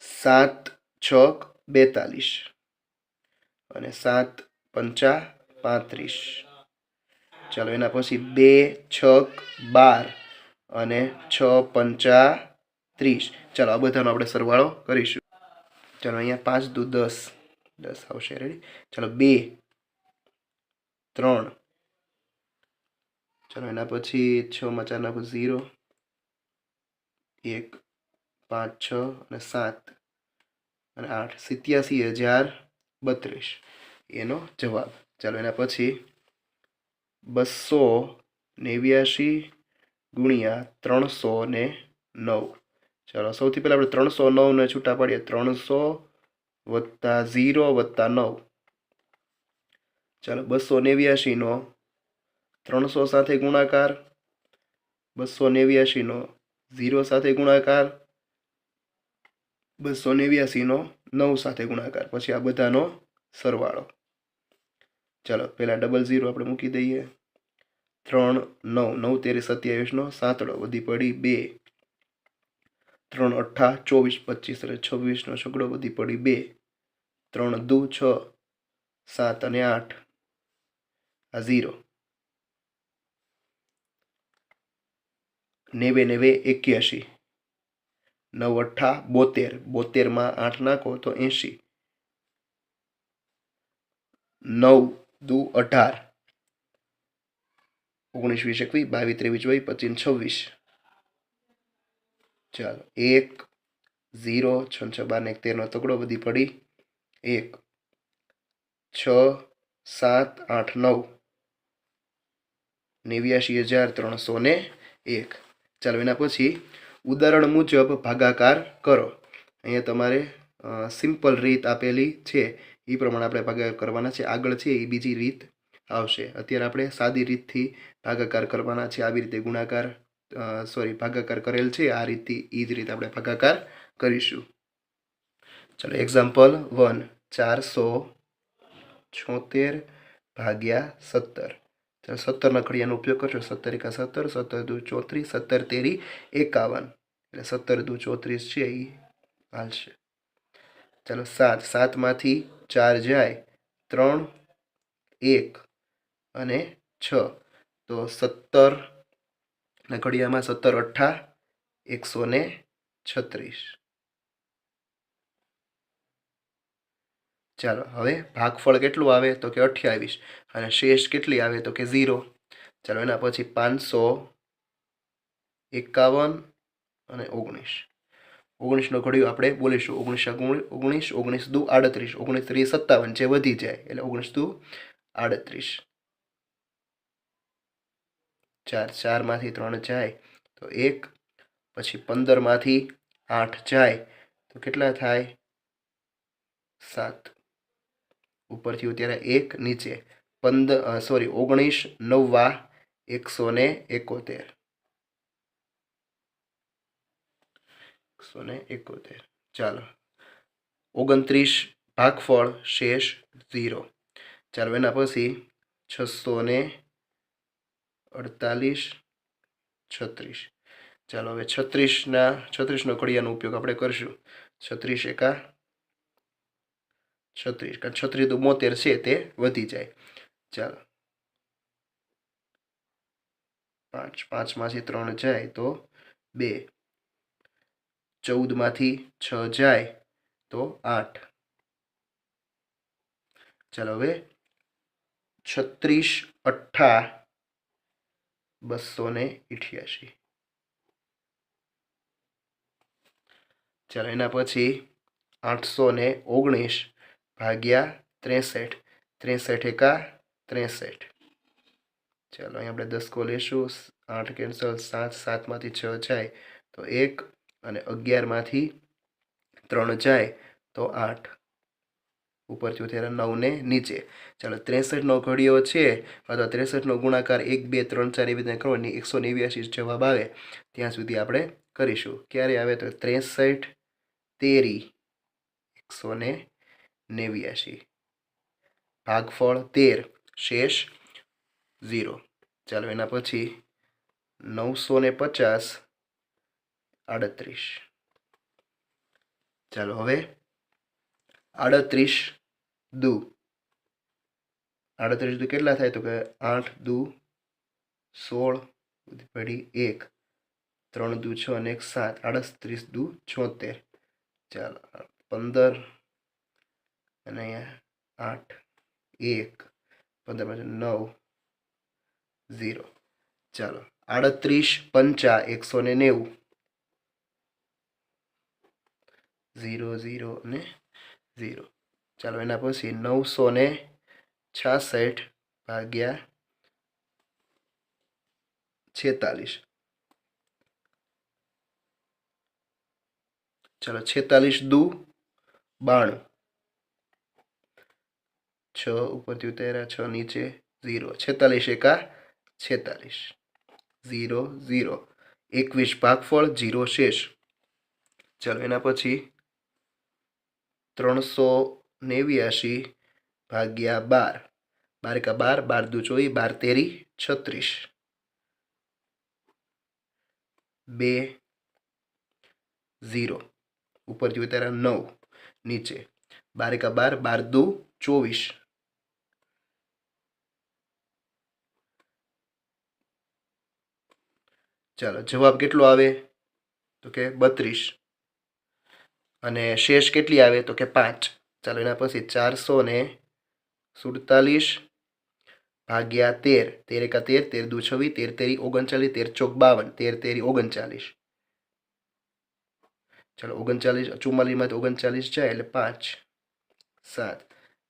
7 6 42 અને 7 5 35. ચાલો એના પછી 2 6 12 અને 6 5 30. ચાલો આ બધાનો આપણે સરવાળો કરીશું. ચાલો અહીંયા 5 દુ 10 આવશે. રેડી? ચાલો 2 3. ચાલો એના પછી 6 માં 4 નાખો 0, 1 5 6 અને 7 અને 8, 87,032 એનો જવાબ. ચાલો એના પછી 289 ગુણ્યા 309. ચાલો સૌથી પહેલાં આપણે 309ને છૂટા પાડીએ. 300 + 0 + 9. ચાલો 289નો 300 સાથે ગુણાકાર, 289નો 0 સાથે ગુણાકાર, 289નો 9 સાથે ગુણાકાર, પછી આ બધાનો સરવાળો. ચાલો પહેલાં ડબલ 0 આપણે મૂકી દઈએ. 3 9 9 તેરી 27નો સાતડો, વધી પડી 2, 3 8 24 25 અને 26નો છગડો, વધી પડી 2, 3 દુ 6, 7 અને 8 આ 0, 90 81, 9 8 72, 72માં 8 નાખો તો 80, 9 દુ 18, 19 20 21 22 23 24 25 26. ચાલો 1 0 6 6 12 ને 13નો તગડો, વધી પડી 1, 6 7 8 9, 89,301. ચાલો એના પછી ઉદાહરણ મુજબ ભાગાકાર કરો. અહીંયા તમારે સિમ્પલ રીત આપેલી છે એ પ્રમાણે આપણે ભાગાકાર કરવાના છે. આગળ છે એ બીજી રીત આવશે. અત્યારે આપણે સાદી રીતથી ભાગાકાર કરવાના છે. આવી રીતે ગુણાકાર ભાગાકાર કરેલ છે આ રીતથી, એ જ રીતે આપણે ભાગાકાર કરીશું. ચલો એક્ઝામ્પલ 1, 476 ભાગ્યા 17. ચાલો 17ના ઘડિયાનો ઉપયોગ કરશો. 17 એકા 17, 17 દુ 34, 17 તેરી 51. એટલે 17 દુ 34 છે એ હાલશે. ચાલો 7, 7માંથી 4 જાય, 3, 1 અને 6. તો 17ના ઘડિયામાં 17 અઠ્ઠા 136. ચાલો હવે ભાગફળ કેટલું આવે તો કે 28 અને શેષ કેટલી આવે તો કે 0. ચાલો એના પછી 551 અને 19. 19નો ઘડિયો આપણે બોલીશું 19 19 19 દુ 38, 19 3 57 જે વધી જાય એટલે 19 દુ 38. 4, 4માંથી 3 જાય તો 1, પછી 15માંથી 8 જાય તો કેટલા થાય 7. ઉપરથી અત્યારે 1 નીચે 19 9 171. 171. ચાલો 29 ભાગફળ શેષ 0. ચાલો એના પછી 648 36. ચાલો હવે 36નો ઘડિયાનો ઉપયોગ આપણે કરશું. 36 એકા 36, કારણ 36 દુ 72 છે તે વધી જાય. ચાલો 5, 5માંથી 3 જાય તો 2, 14માંથી 6 જાય તો 8. ચાલો હવે 36 અઠ્ઠા 288. ચાલો એના પછી 819 ભાગ્યા 63. 63 એકા 63. ચાલો અહીં આપણે 10 લેશું. 8 કેન્સલ, 7, 7માંથી 6 જાય તો 1 અને 11માંથી 3 જાય તો 8. ઉપરથી અત્યારે 9 ને નીચે. ચાલો 63નો ઘડિયો છે અથવા 63નો ગુણાકાર 1 2 3 4 એવી રીતે કરવાની 189 જવાબ આવે ત્યાં સુધી આપણે કરીશું. ક્યારે આવે તો 63 તેરી 189. ભાગફળ 13 શેષ 0. ચાલો એના પછી 950 38. ચાલો હવે 38 દુ કેટલા થાય તો કે 8 દુ 16 પડી 1, 3 દુ 6 અને 1 7, 38 દુ 76. ચાલો 15 અને અહીંયા 8, 1, 15 9, 0. ચાલો 38 પંચા 190. 0 0 અને 0. ચાલો એના પછી 966 ભાગ્યા 46. ચાલો 46 દુ 92. 6 ઉપરથી ઉતાર્યા 6 નીચે 0. 46 એકા 46. 0 0. 21 ભાગફળ 0 શેષ. ચાલો એના પછી 389 ભાગ્યા 12. 12 એકા 12, 12 દુ 24, 12 તેરી 36. 2 0. ઉપરથી ઉતાર્યા 9 નીચે 12 એકા 12, 12 દુ 24. ચાલો જવાબ કેટલો આવે તો કે 32. અને શેષ કેટલી આવે તો કે 5. ચાલો એના પછી 447 ભાગ્યા 13. 13 એકા 13, 13 દુ 26, 13 તેરી 39, 13 ચોક 52, 13 તેરી 39. ચાલો 39, 44માંથી 39 જાય એટલે 5, 7,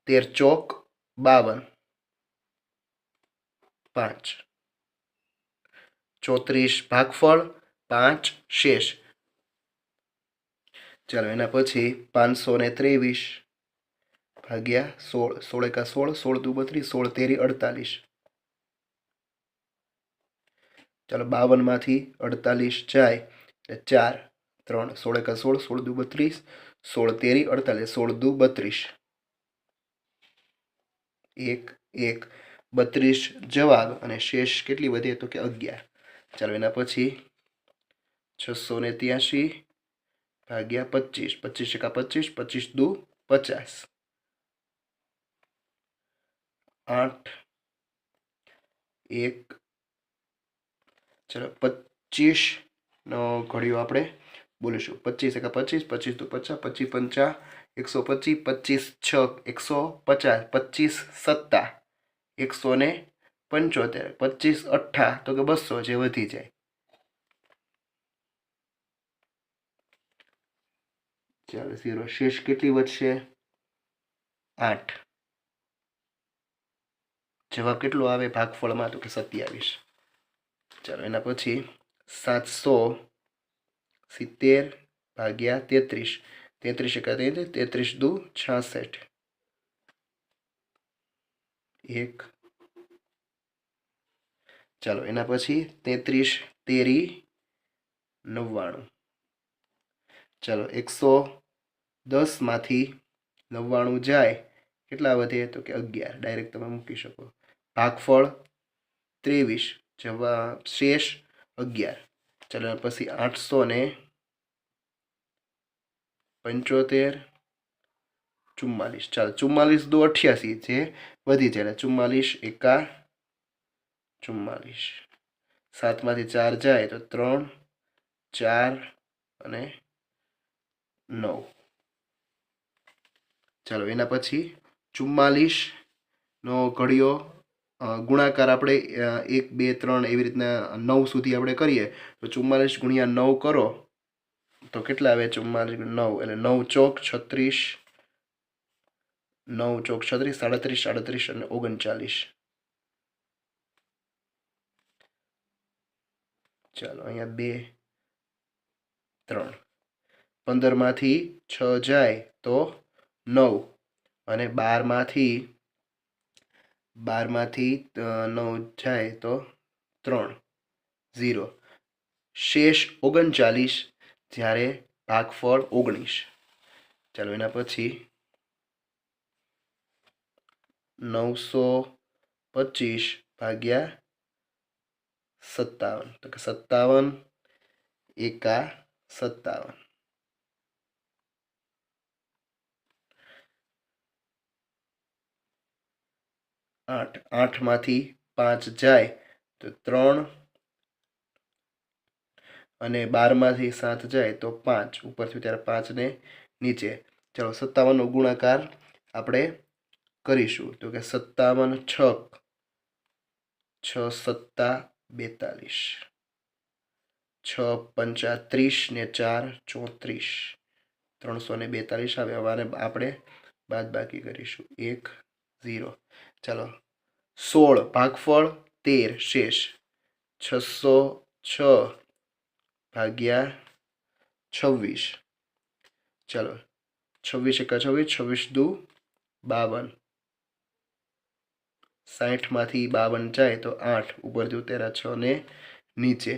13 ચોક 52, 5. 34 ભાગફળ 5 શેષ. ચાલો એના પછી 523 ભાગ્યા 16, 16 એકા 16, 16 દુ 32, 16 તેરી 48. ચાલો 52 માંથી 48 જાય એટલે 4, 3, 16 એકા 16, 16 દુ 32, 16 તેરી 48, 16 દુ 32, 1 1 32 જવાબ અને શેષ કેટલી વધે તો કે 11. ચાલો એના પછી 683 ભાગ્યા 25, 25 એકા 25, 25 દુ 50, 8 1. ચાલો 25 નો ઘડિયો આપણે બોલીશું. 25 એકા 25, 25 દુ 50, 25 પંચા 125, 25 6 150, 25 સત્તા 175, 25 અઠ્ઠા તો કે 200 જે વધી જાય. ચાલો 0 શેષ કેટલી વધશે? 8. જવાબ કેટલો આવે ભાગફળમાં તો કે 27. ચાલો એના પછી 770 ભાગ્યા 33, 33 એકા 33, 33 દુ 66, 1. ચાલો એના પછી 33 તેરી 99. ચાલો 110 માંથી 99 જાય કેટલા વધે તો કે 11. ડાયરેક્ટ તમે મૂકી શકો. ભાગફળ 23, જવાબ શેષ 11. ચાલો પછી 875, 44. ચાલો 44 દુ 88 જે વધી જાય એટલે 44 એકા 44. 7 માંથી 4 જાય તો 3, 4 અને 9. ચાલો એના પછી 44 નો ઘડિયો ગુણાકાર આપણે 1 2 3 એવી રીતના 9 સુધી આપણે કરીએ તો 44 ગુણ્યા 9 કરો તો કેટલા આવે? 44 9 એટલે 9 ચોક 36, 9 ચોક 36, 37, 37 અને 39. ચાલો અહીંયા 2 3, 15 માંથી 6 જાય તો 9 અને 12 માંથી 9 જાય તો 3, 0. શેષ 39 જ્યારે ભાગફળ 19. ચાલો એના પછી 925 ભાગ્યા 57 તો કે 57 એકા 57. 8, 8 માંથી 5 જાય તો 3 અને 12 માંથી 7 જાય તો 5 ઉપરથી ત્યારે 5 ને નીચે. ચાલો 57 નો ગુણાકાર આપણે કરીશું તો કે 57 6 6 સત્તા 42, 6 પંચા 30 ને 4 34, 342 આવે. હવે આપણે બાદ બાકી કરીશું 1 0. ચાલો 16 ભાગફળ 13 શેષ 606 ભાગ્યા 26. ચાલો 26 એકા 26, 26 દુ 52, 60 માંથી 52 જાય તો 8 ઉપરથી ઉતર્યા 6 ને નીચે.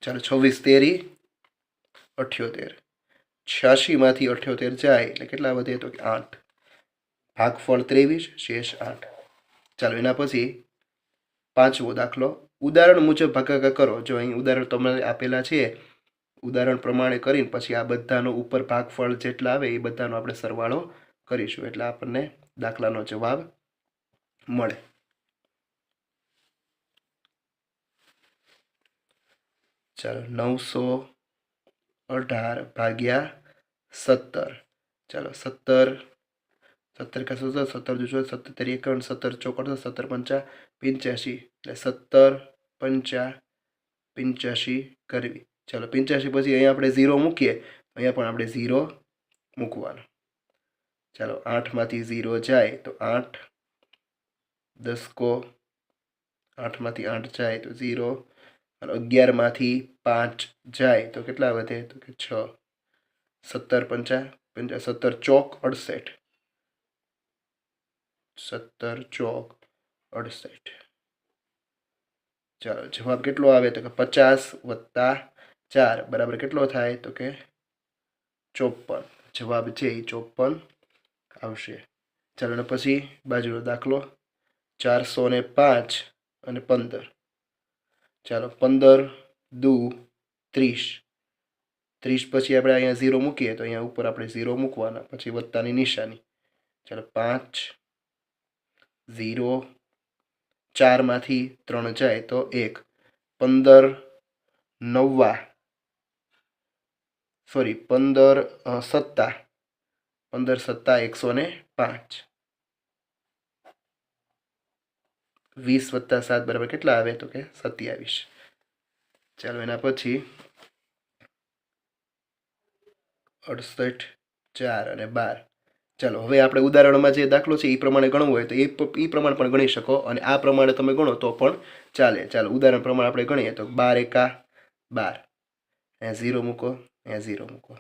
ચાલો 26 તેરી 78, 86 માંથી 78 જાય એટલે કેટલા વધે તો કે 8. ભાગફળ 23 શેષ 8. ચાલો એના પછી 5મો દાખલો. ઉદાહરણ મુજબ ભાગાકાર કરો. જો અહીં ઉદાહરણ તમને આપેલા છે ઉદાહરણ પ્રમાણે કરીને પછી આ બધાનો ઉપર ભાગફળ જેટલા આવે એ બધાનો આપણે સરવાળો કરીશું એટલે આપણને દાખલાનો જવાબ મળે. ચાલો 918 ભાગ્યા 17. ચાલો 17 17 का 17, 17 दूसरा 17 तेरी 51, 17 ચોક 17 પંચા 85 એટલે 17 પંચા 85 કરવી. ચાલો 85 પછી અહીંયા આપણે 0 મૂકીએ અહીંયા પણ આપણે 0 મૂકવાનો. ચાલો 8 માંથી 0 જાય તો 8, 10 को 8 માંથી 8 જાય તો 0, અને 11માંથી 5 જાય તો કેટલા વધે? તો કે 6. 17 પંચા 17 ચોક 68. 17 ચોક 68. ચાલો જવાબ કેટલો આવે? તો કે 50 વત્તા 4 બરાબર કેટલો થાય? તો કે 54. જવાબ છે એ 54 આવશે. ચાલો ને પછી બાજુનો દાખલો 405 અને 15. ચાલો 15 દુ 30. 30 પછી આપણે અહીંયા 0 મૂકીએ તો અહીંયા ઉપર આપણે 0 મૂકવાના, પછી વત્તાની નિશાની. ચાલો 5 0 4માંથી 3 જાય તો 1. 15 નવ્વા સોરી 15 સત્તા 15 સત્તા 105. 20 વત્તા 7 બરાબર કેટલા આવે? તો કે 27. ચાલો એના પછી 68 4 અને 12. ચાલો હવે આપણે ઉદાહરણમાં જે દાખલો છે એ પ્રમાણે ગણવું હોય તો એ પ્રમાણે પણ ગણી શકો, અને આ પ્રમાણે તમે ગણો તો પણ ચાલે. ચાલો ઉદાહરણ પ્રમાણે આપણે ગણીએ તો 12 એકા 12. અહીંયા 0 મૂકો, અહીંયા 0 મૂકો.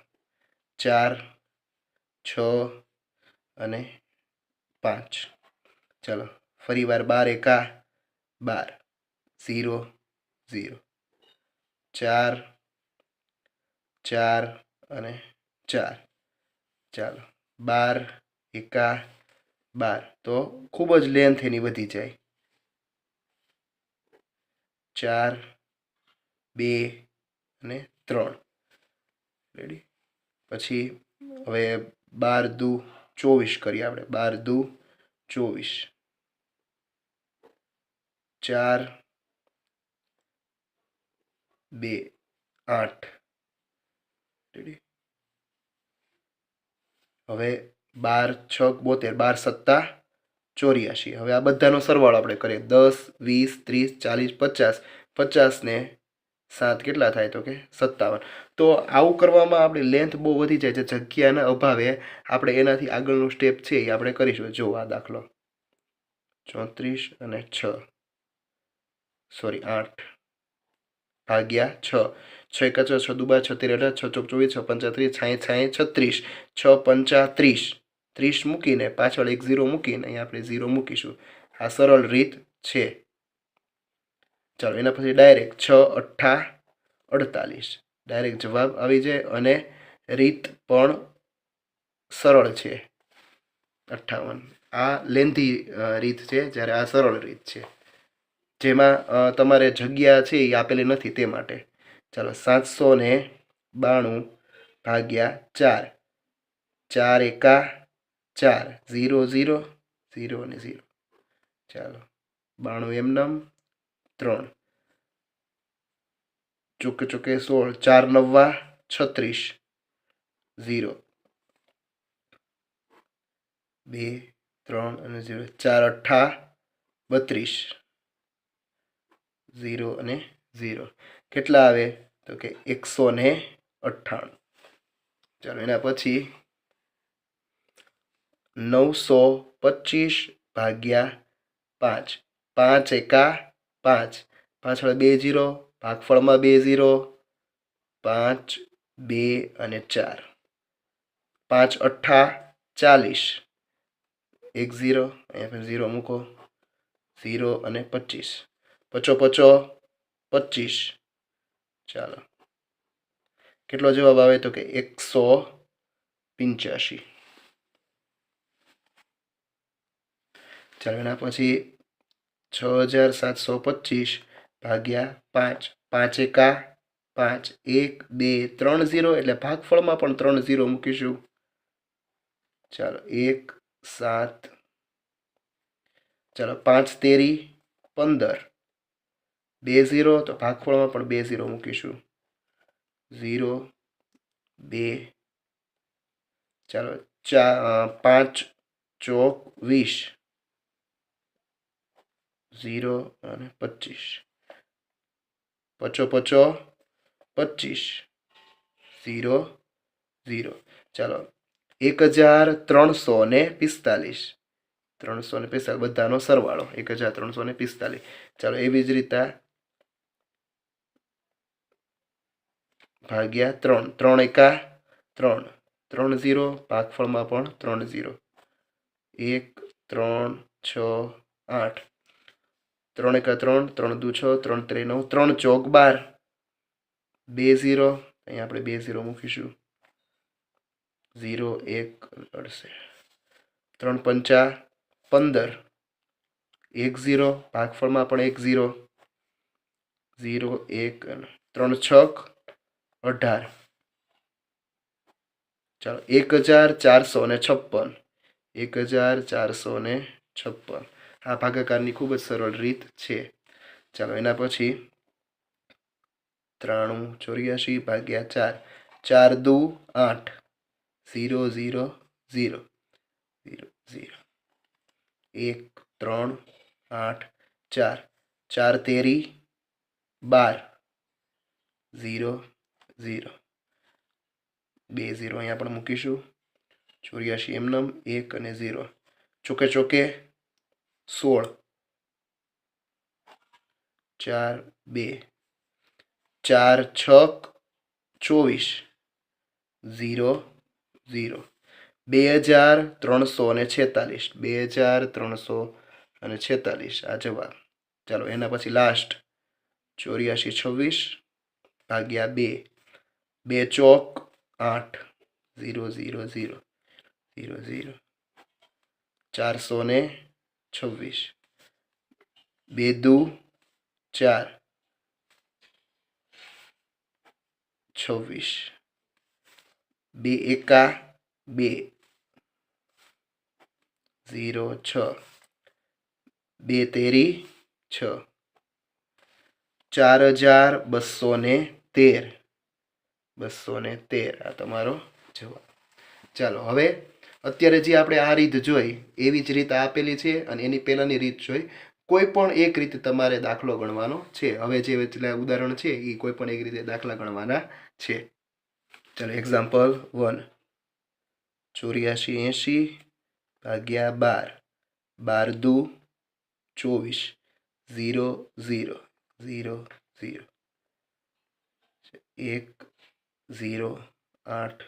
4 6 અને 5. ચાલો ફરી વાર 12 એકા 12. 0 0. 4 4 અને 4. ચાલો 12 એકા 12. તો ખૂબ જ લેન્થ એની વધી જાય. 4 2 અને 3. રેડી? પછી હવે 12 દુ 24 કરીએ આપણે. 12 દુ 24. 4 2 8. રેડી? હવે 12 6 72. 12 સત્તા 84. હવે આ બધાનો સરવાળો આપણે કરીએ. 10 20 30 40 50. 50 ને 7 કેટલા થાય? તો કે 57. તો આવું કરવામાં આપણી લેન્થ બહુ વધી જાય છે. જગ્યાના અભાવે આપણે એનાથી આગળનું સ્ટેપ છે એ આપણે કરીશું. જો આ દાખલો 34 અને 6 સોરી 8 ભાગ્યા 6. 6 એકા 6 6 દુ 12 36 18 6 ચોક 24 6 35 60 60 36 6 પંચા 30. 30 મૂકીને પાછળ એક 0 મૂકીને અહીંયા આપણે 0 મૂકીશું. આ સરળ રીત છે. ચાલો એના પછી ડાયરેક્ટ 6 અઠ્ઠા 48. ડાયરેક્ટ જવાબ આવી જાય, અને રીત પણ સરળ છે. 58. આ લેન્ધી રીત છે, જ્યારે આ સરળ રીત છે, જેમાં તમારે જગ્યા છે એ આપેલી નથી તે માટે. ચાલો 792 ભાગ્યા 4. 4 એકા 4. 0 0 0 અને 0. ચાલો 92 એમનમ 3. ચોકે ચોકે 16. 4 નવ્વા 36. 0 2 3 અને 0. 4 અઠ્ઠા 32. 0 અને 0. કેટલા આવે? તો કે 198. ચાલો એના પછી 925 ભાગ્યા 5. 5 એકા 5. પાછળ 2 0. ભાગફળમાં 2 0. 5 2 અને 4. 5 અઠ્ઠા 40. 1 0. અહીંયા 0 મૂકો. 0 અને 25. 55 25. ચાલો કેટલો જવાબ આવે? તો કે 185. ચાલો એના પછી 6725 ભાગ્યા 5. 5 એકા 5. 1 2 3 0. એટલે ભાગફળમાં પણ 3 0 મૂકીશું. ચાલો 1 7. ચાલો 5 તેરી 15. 2 0. તો ભાગફળમાં પણ 2 0 મૂકીશું. 0 2. ચાલો 5 ચોક 20. 0 અને 25. 55 25. 0 0. ચાલો 1345. 345 બધાનો સરવાળો 1345. ચાલો એવી જ રીતે ભાગ્યા 3 3 એકા 3 3 0 ભાગફળમાં પણ 3 0 1 3 6 8 3 એકા 3 3 દુ 6 3 3 9 3 ચોક 12 2 0 અહીંયા આપણે 2 0 મૂકીશું 0 1 અડશે 3 પંચા 15 1 0 ભાગફળમાં પણ 1 0 0 1 3 છક 18 ચાલો 1456 1456 આ ભાગાકારની ખૂબ જ સરળ રીત છે. ચાલો એના પછી 93 84 ભાગ્યા 4 4 દુ 8 0 0 0 0 0 1 3 8 4 4 તેરી 12 0 0 2 0 અહીંયા પણ મૂકીશું 84 એમનમ 1 અને 0 ચોકે ચોકે 16 4 2 4 છક 24 0 0 2346 2346 આ જવાબ. ચાલો એના પછી લાસ્ટ 84 26 ભાગ્યા 2 2 ચોક 8 0 0 0 0 0 426 2 દુ 4 26 2 એકા 2 0 6 2 તેરી 6 4213 213 આ તમારો જવાબ. ચાલો હવે અત્યારે જે આપણે આ રીત જોઈ એવી જ રીત આપેલી છે અને એની પહેલાંની રીત જોઈ. કોઈ પણ એક રીતે તમારે દાખલો ગણવાનો છે. હવે જે ઉદાહરણ છે એ કોઈ પણ એક રીતે દાખલા ગણવાના છે. ચાલો એક્ઝામ્પલ 1 84 80 ભાગ્યા 12 12 દુ 24 0 0 0 0 1 0 8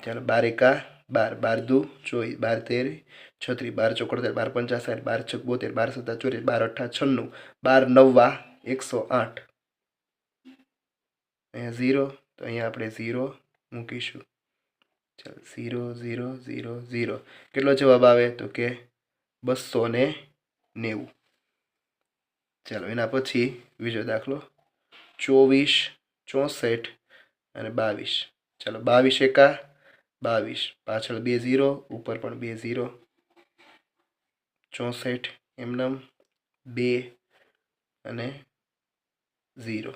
ચાલો 12 એકા 12 12 દુ 24 12 તેરી 36 12 ચોક 48 12 પંચા 60 12 છક 72 12 સત્તા 84 12 અઠ્ઠા 96 12 નવ્વા 108 અહીંયા 0 તો અહીંયા આપણે 0 મૂકીશું. ચાલો 0 0 0 0 કેટલો જવાબ આવે તો કે 290. ચાલો એના પછી બીજો દાખલો 24 64 અને 22 ચાલો 22 એકા 22 પાછળ 2 0 ઉપર પણ 2 0 64 એમનમ 2 અને 0.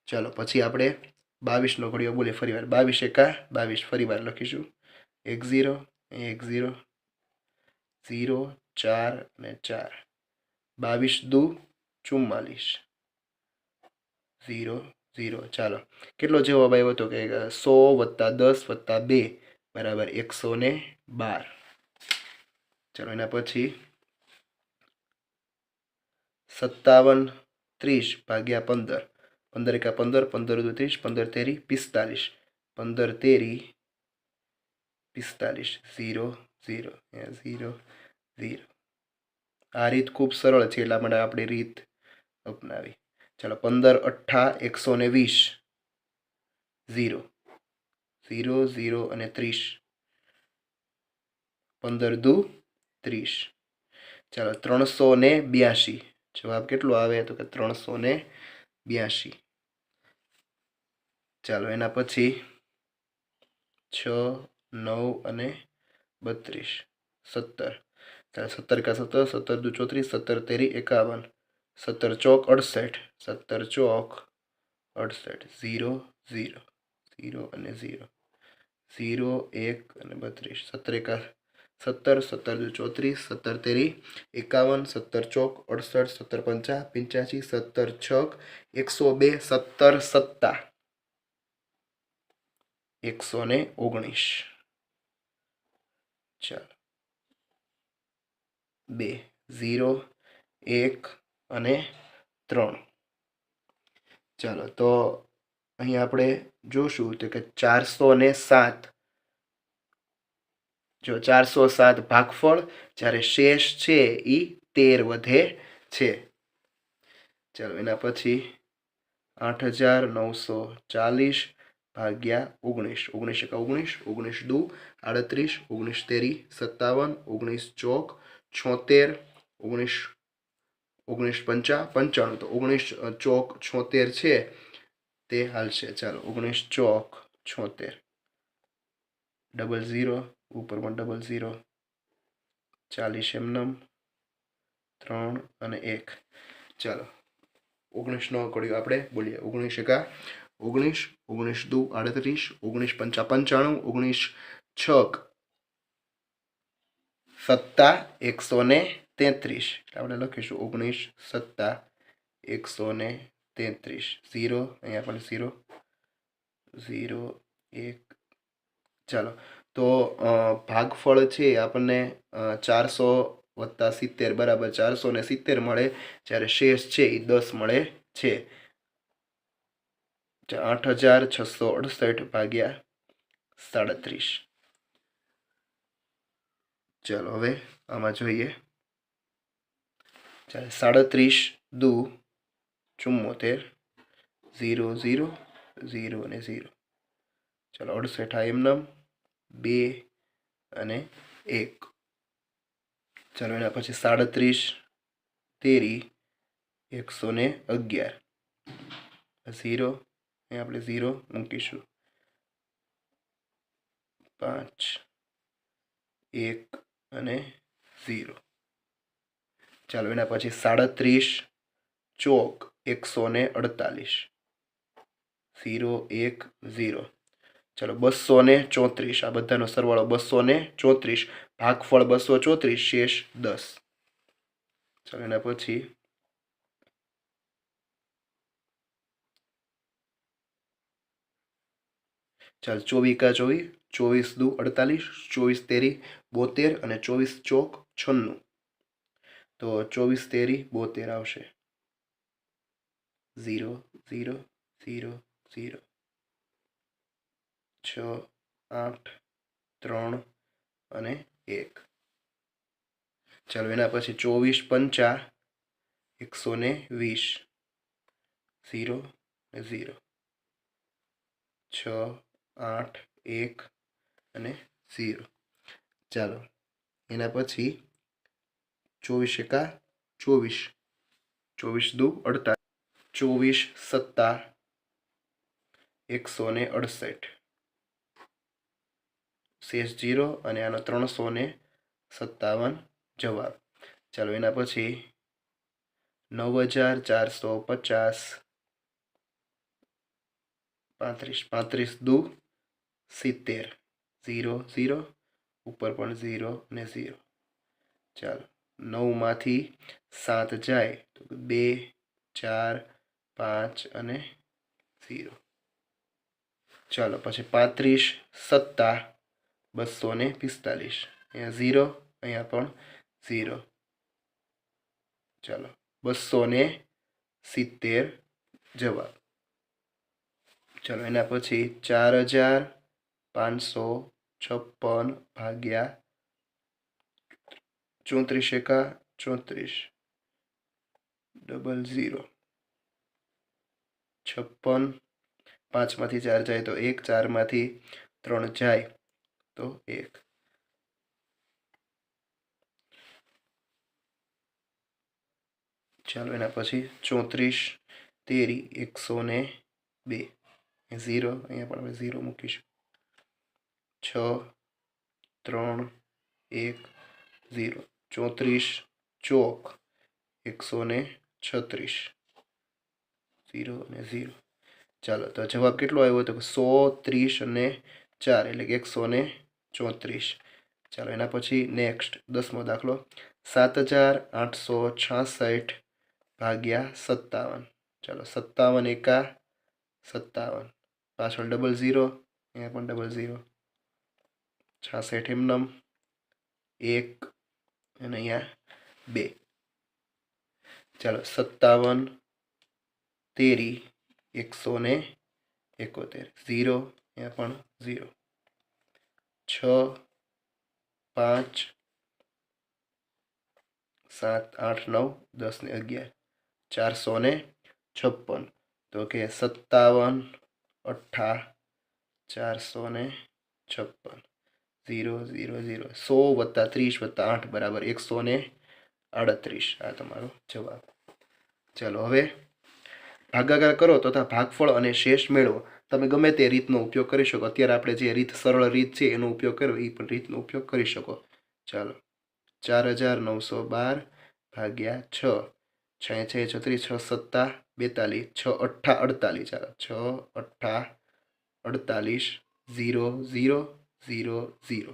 ચાલો પછી આપણે 22નો ઘડિયો બોલે ફરીવાર 22 એકા 22 ફરીવાર લખીશું 1 0 1 0 0 4 અને 4 22 દુ 44 0 0 ચાલો કેટલો જવાબ આવ્યો તો કે 100 + 10 + 2 બરાબર 112. ચાલો એના પછી 57 30 ભાગ્યા 15 15 એકા 15 15 દુ 30 15 તેરી 45 15 તેરી 45 0 0 0 0 આ રીત ખૂબ સરળ છે એટલા માટે આપણે રીત અપનાવી. ચાલો 15 અઠ્ઠા 120 0 0 0 અને 30 15 દુ 30 ચાલો 382 જવાબ કેટલો આવે તો કે 382. ચાલો એના પછી 6 9 અને 32 17 ચાલો 17 એકા 17 17 દુ 34 17 તેરી 51 17 ચોક 68 17 ચોક 68 0 0 0 અને 0 0 1 અને 32 17 એકા 17 17 દુ 34 17 તેરી 51 17 ચોક 68 17 પંચા 85 17 છક 102 17 સત્તા 119. ચાલો 2 0 1 અને 3 ચાલો તો અહીં આપણે જોશું તો કે 407, જો 407 ભાગફળ, જ્યારે શેષ છે એ 13 વધે છે. ચાલો એના પછી 8940 ભાગ્યા 19, 19 એકા 19, 19 દુ 38, 19 તેરી 57, 19 ચોક 76, 19 19 પંચા 95, તો 19 ચોક 76 છે તે હાલશે. ચાલો 19 ચોક 76, 00 ઉપર પણ 00, 40 એમનેમ, 3 અને 1. ચાલો 19 નો કર્યો આપણે બોલીએ. 19 એકા 19, 19 દુ 38, 19 પંચા 95, 19 છક સત્તા 133. આપણે લખીશું 19 સત્તા 133, 0 અહીંયા પણ 0, 0 1. ચાલો તો ભાગફળ છે આપણને 400 + 70 = 470 મળે, જ્યારે શેષ છે એ 10 મળે છે. 8668 ભાગ્યા 37. ચાલો હવે આમાં જોઈએ. 37 દુ 74, 0 0 0 અને 0. ચાલો 68 એમનેમ, 2 અને 1. ચાલો એના પછી 37 તેરી 111, 0 અહીં આપણે 0 મૂકીશું, 5 1 અને 0. ચાલો એના પછી 37 ચોક 148, 0 1 0. ચાલો 234, આ બધાનો સરવાળો 234, ભાગફળ 234, શેષ 10. ચાલો એના પછી ચાલ 24 કા 24, 24 દુ 48, 24 તેરી 72 અને 24 ચોક 96, તો 24 તેરી 72 આવશે. 0 0 0 0, 6 8 3 અને 1. ચાલો એના પછી 24 પંચા 120, 0 0, 6 8 1 અને 0. ચાલો એના પછી 24 એકા 24, 24 દુ 48, 24 સત્તા 168, શેષ 0 અને આનો 357 જવાબ. ચાલો એના પછી 9450, 35, 35 દુ 70, 0 0 ઉપર પણ 0 અને 0. ચાલો 9 માંથી 7 જાય તો 2 4 5 અને 0. ચાલો પછી 35 સત્તા 245, અહીંયા 0 અહીંયા પણ 0. ચાલો 270 જવાબ. ચાલો એના પછી 4556 ભાગ્યા 34 એકા 34, 00, 56, 5 માંથી 4 જાય તો 1, 4 માંથી 3 જાય તો 1. ચાલો એના પછી 34 તેરી 102, 0 અહીંયા પણ આપણે 0 મૂકીશું, 6 3 1 0, 34 ચોક 136, 0 અને 0. ચાલો તો જવાબ કેટલો આવ્યો તો 130 અને 4 એટલે કે 134. ચાલો એના પછી નેક્સ્ટ 10મો દાખલો 7866 ભાગ્યા 57. ચાલો 57 એકા 57, પાછળ 00, અહીંયા પણ 00, 66 એમનેમ, 1 અને અહીંયા 2. ચાલો 57 તેરી 171 0 અહીંયા પણ 0 6 5 7 8 9 10 ને 11 456 તો કે 57 18 456 0 0 0 100 વત્તા 30 વત્તા 8 બરાબર 138 આ તમારો જવાબ. ચાલો હવે ભાગાકાર કરો તથા ભાગફળ અને શેષ મેળવો. તમે ગમે તે રીતનો ઉપયોગ કરી શકો. અત્યારે આપણે જે રીત સરળ રીત છે એનો ઉપયોગ કર્યો એ પણ રીતનો ઉપયોગ કરી શકો. ચાલો 4912 ભાગ્યા 6 6 6 36 6 7 42 6 8 48 ચાલો 6 8 48 0 0 0 0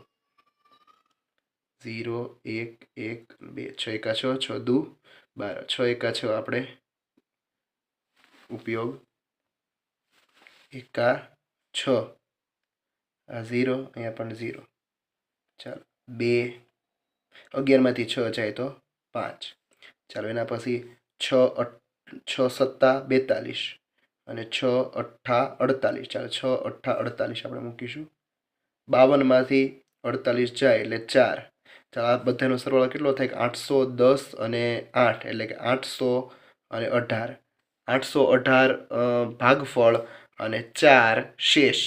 0 1 1 2 6 એકા 6 6 દુ 12 6 એકા 6 આપણે ઉપયોગ એકા 6 આ 0 અહીંયા પણ 0 ચાલો 2 11 માંથી 6 જાય તો 5 ચાલો એના પછી 6 6 7 42 અને 6 8 48 ચાલો 6 8 48 આપણે મૂકીશું 52 માંથી 48 જાય એટલે 4 ચાલો આ બધાનો સરવાળો કેટલો થાય કે 810 અને 8 એટલે કે 818 818 ભાગફળ અને 4 શેષ.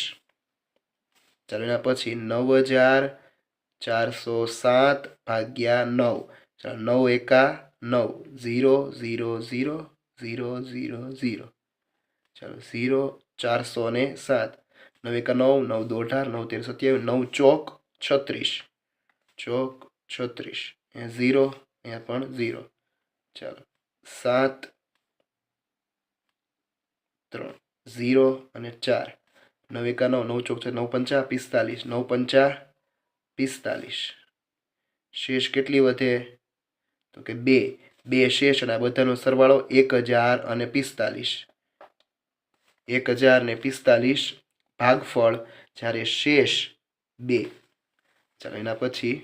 ચાલો એના પછી 9407 ભાગ્યા 9 ચાલો 9 એકા 9 0 0 0 0 0 0 ચાલો 0 407 9 એકા 9 9 દો 18 9 13 27 9 ચોક 36 ચોક 36 અહીંયા 0 અહીંયા પણ 0 ચાલો 7 3 0 અને 4 9 એકા 9 9 ચોક 9 પંચા 45 9 પંચા 45 શેષ કેટલી વધે તો કે 2 શેષ અને આ બધાનો સરવાળો 1045 1045 ભાગફળ જ્યારે શેષ 2. ચાલો એના પછી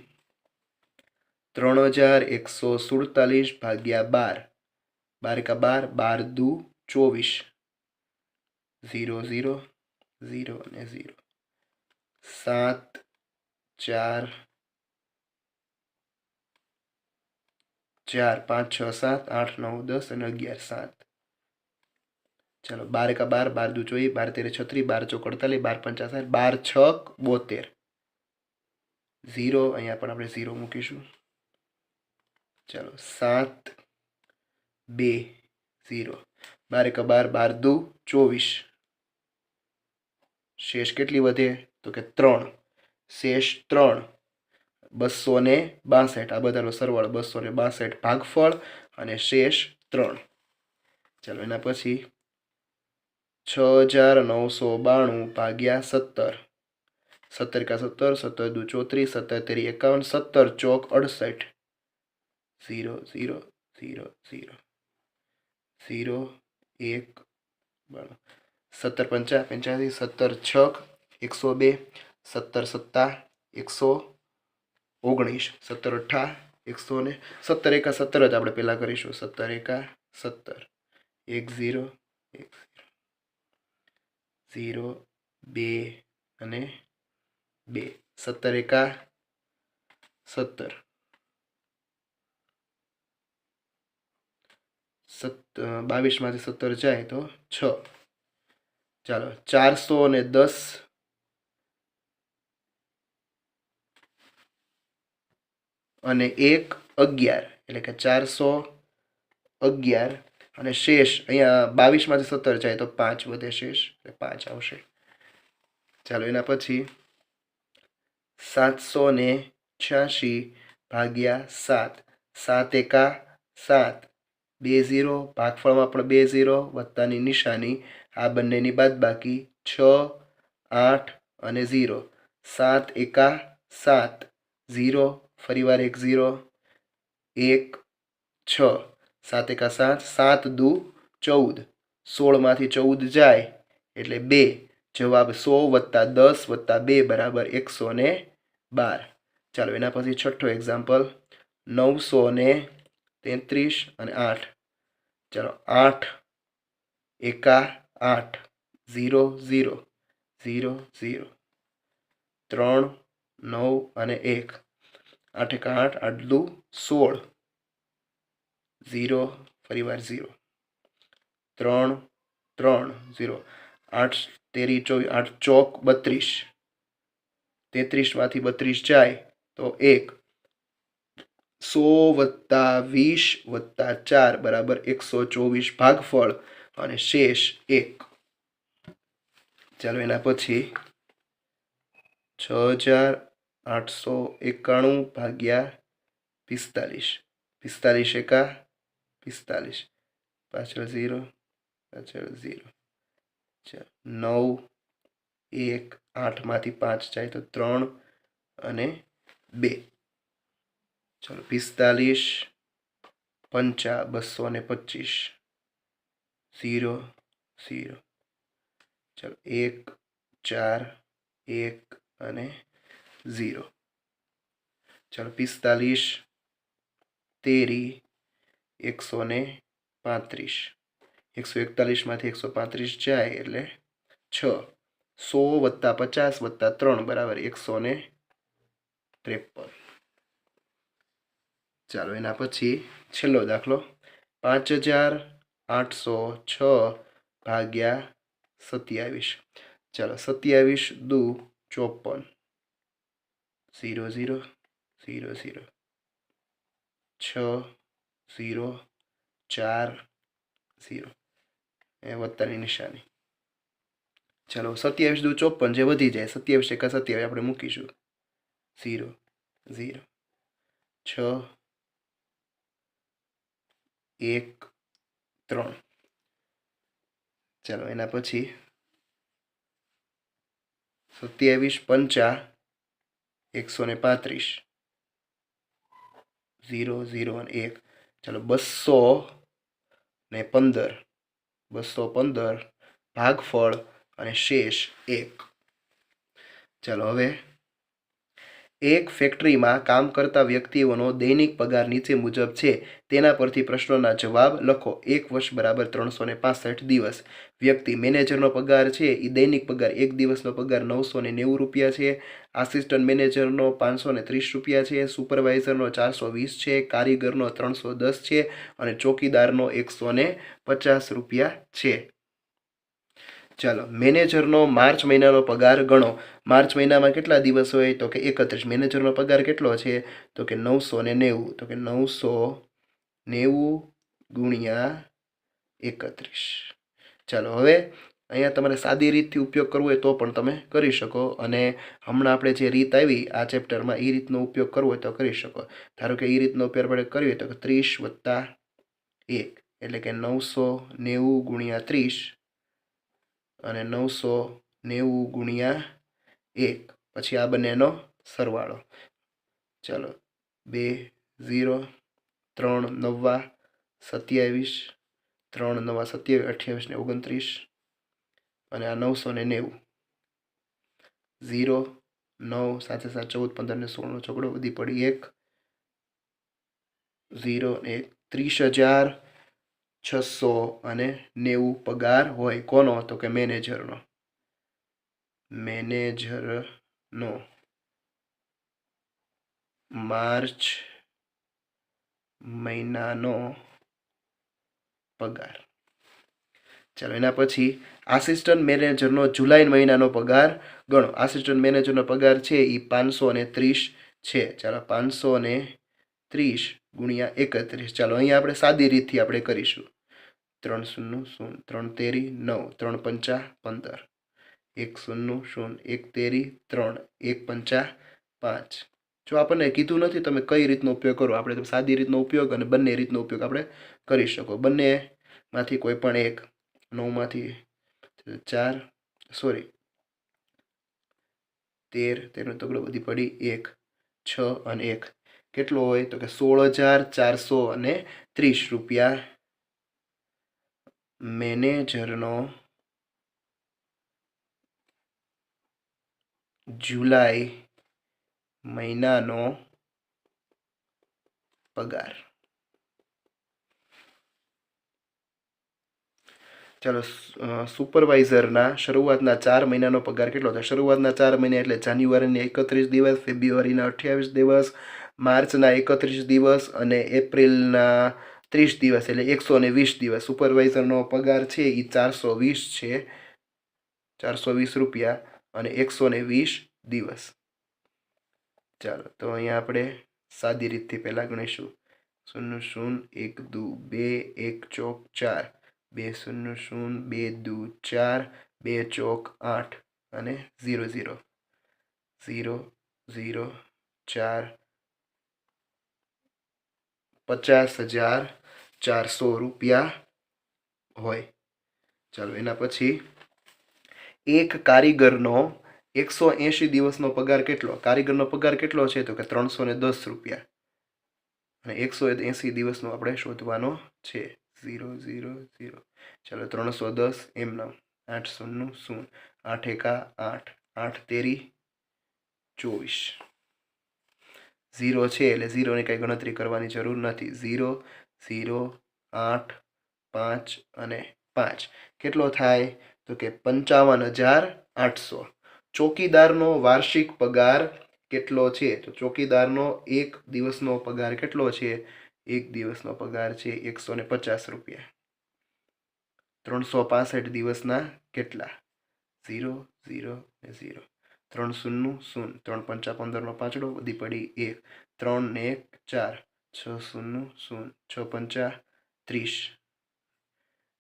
3147 ભાગ્યા 12 12 એકા 12 12 દુ 24 0 0 0 અને 0 7 4 4 5 6 7 8 9 10 અને 11 7 ચાલો 12 એકા 12 12 દુ 24 12 13 36 12 ચોક 48 12 પંચા 60 12 છક 72 0 અહીંયા પણ આપણે 0 મૂકીશું ચાલો 7 2 0 12 એકા 12 12 દુ 24 શેષ કેટલી વધે તો કે 3 શેષ 3 262 આ બધાનો સરવાળો 262 ભાગફળ અને શેષ 3. ચાલો એના પછી 6992 ભાગ્યા 17 17 એકા 17 17 દુ 34 17 તેરી 51 17 ચોક 68 0 0 0 0 0 1 17 પંચા 85 17 છક 102 17 સત્તા 119 17 અઠ્ઠા 100 ને 17 એકા 17 જ આપણે પહેલાં કરીશું 17 એકા 17 1 0 1 0 2 અને 2 17 એકા 17 22 માંથી 17 જાય તો 6 ચાલો 410 અને 1 11 એટલે કે 411 અને શેષ અહીંયા 22 માંથી 17 જાય તો 5 વધે શેષ એટલે 5 આવશે. ચાલો એના પછી 786 ભાગ્યા 7 7 એકા 7 2 0 ભાગફળમાં પણ 2 0 વત્તાની નિશાની આ બંનેની બાદબાકી 6 8 અને 0 7 એકા 7 0 ફરીવાર 1 0 1 6 7 એકા 7 7 દુ 14 16 માંથી 14 જાય એટલે 2 જવાબ 100 વત્તા 10 વત્તા 2 બરાબર 112. ચાલો એના પછી છઠ્ઠો એક્ઝામ્પલ 933 અને 8 ચાલો 8 એકા 8 0 0 0 0 3 9 અને 1 8 એક 8 8 દુ 16 0 ફરીવાર 0 3 3 0 8 તેરી 24 8 ચોક 32 33માંથી 32 જાય તો 1 100 + 20 + 4 બરાબર 124 ભાગફળ અને શેષ 1. ચાલો એના પછી 6891 ભાગ્યા 45 45 એકા 45 પાછળ 0 પાછળ 0 9 1 8માંથી 5 જાય તો 3 અને 2. ચલો 45 પંચા 225 0 0 ચલો 1 4 1 અને 0. ચલો 45 તેરી 135 141માંથી 135 જાય એટલે 6 100 + 50 + 3 બરાબર 153. ચાલો એના પછી છેલ્લો દાખલો 5806 ભાગ્યા 27. ચાલો 27 દુ 54 0 0 0 0 6 0 4 0 એ વત્તાની નિશાની. ચાલો 27 દુ 54 જે વધી જાય 27 એકા 27 આપણે મૂકીશું 0 0 6 1 3. ચાલો એના પછી 27 પંચા 135 0 0 અને 1. ચાલો 215 ભાગફળ અને શેષ 1. ચાલો હવે એક ફેક્ટરીમાં કામ કરતા વ્યક્તિઓનો દૈનિક પગાર નીચે મુજબ છે. તેના પરથી પ્રશ્નોના જવાબ લખો. 1 વર્ષ બરાબર 365 દિવસ. વ્યક્તિ મેનેજરનો પગાર છે એ દૈનિક પગાર એક દિવસનો પગાર 990 રૂપિયા છે. આસિસ્ટન્ટ મેનેજરનો 530 રૂપિયા છે. સુપરવાઇઝરનો 420 છે. કારીગરનો 310 છે અને ચોકીદારનો 150 રૂપિયા છે. ચાલો મેનેજરનો માર્ચ મહિનાનો પગાર ગણો. માર્ચ મહિનામાં કેટલા દિવસ હોય તો કે 31. મેનેજરનો પગાર કેટલો છે તો કે 990. તો કે 990 ગુણ્યા 31. ચાલો હવે અહીંયા તમારે સાદી રીતથી ઉપયોગ કરવો હોય તો પણ તમે કરી શકો અને હમણાં આપણે જે રીત આવી આ ચેપ્ટરમાં એ રીતનો ઉપયોગ કરવો હોય તો કરી શકો. ધારો કે એ રીતનો ઉપયોગ આપણે કરીએ તો 30 + 1 એટલે કે 990 ગુણ્યા 30 અને 990 ગુણ્યા 1 પછી આ બંનેનો સરવાળો. ચાલો 2 0 3 9 27 3 9 27 28 ને 29 અને આ 990 0 9 7 7 14 15 ને 16 નો ચોકડો વધી પડી 1 0 ને 30,690 પગાર હોય. કોનો તો કે મેનેજરનો. મેનેજરનો માર્ચ મહિનાનો પગાર. ચાલો એના પછી આસિસ્ટન્ટ મેનેજરનો જુલાઈ મહિનાનો પગાર ગણો. આસિસ્ટન્ટ મેનેજરનો પગાર છે એ 530 છે. ચાલો 530 ગુણ્યા 31. ચાલો અહીંયા આપણે સાદી રીતથી આપણે કરીશું. 3 0 0 3 તેરી 9 3 પંચા 15 1 0 0 1 તેરી 3 1 પંચા 5. જો આપણને કીધું નથી તમે કઈ રીતનો ઉપયોગ કરો, આપણે સાદી રીતનો ઉપયોગ અને બંને રીતનો ઉપયોગ આપણે કરી શકો. બંનેમાંથી કોઈ પણ એક 9માંથી 4 સોરી 13 નો તગડો વધી પડી 1 6 અને 1 કેટલો હોય તો કે 16,430 રૂપિયા મેનેજરનો જુલાઈ મહિનાનો પગાર. ચાલો, સુપરવાઇઝરના શરૂઆતના 4 મહિનાનો પગાર કેટલો થાય? શરૂઆતના 4 મહિના એટલે જાન્યુઆરીના 31 દિવસ, ફેબ્રુઆરીના 28 દિવસ, માર્ચના 31 દિવસ અને એપ્રિલના 30 દિવસ એટલે 120 દિવસ. સુપરવાઇઝરનો પગાર છે એ 420 છે, 420 રૂપિયા અને 120 દિવસ. ચાલો, તો અહીંયા આપણે સાદી રીતથી પહેલાં ગણીશું. 0 0 1 2 2 1 ચોક 4, 2 0 0 2 2 4, 2 ચોક 8 અને 0 0 0 0 4, 50,400 રૂપિયા હોય. ચાલો, એના પછી એક કારીગરનો 180 દિવસનો પગાર કેટલો? કારીગરનો પગાર કેટલો છે? તો કે 310 રૂપિયા અને 180 દિવસનો આપણે શોધવાનો છે. 0 0 0. ચાલો, 310 એમના 8 0 0, 8 1 8, 8 તેરી 24. 0 છે એટલે 0ની કંઈ ગણતરી કરવાની જરૂર નથી. 0 0 8 5 અને 5 કેટલો થાય? તો કે 55,800. ચોકીદારનો વાર્ષિક પગાર કેટલો છે? તો ચોકીદારનો એક દિવસનો પગાર કેટલો છે? એક દિવસનો પગાર છે 150 રૂપિયા. 365 દિવસના કેટલા? 0 0 ને 0. 3 0 0, 3 5 15નો પાંચડો, વધી પડી 1, 3 ને 1 4, 6 0 0, 6 5 30,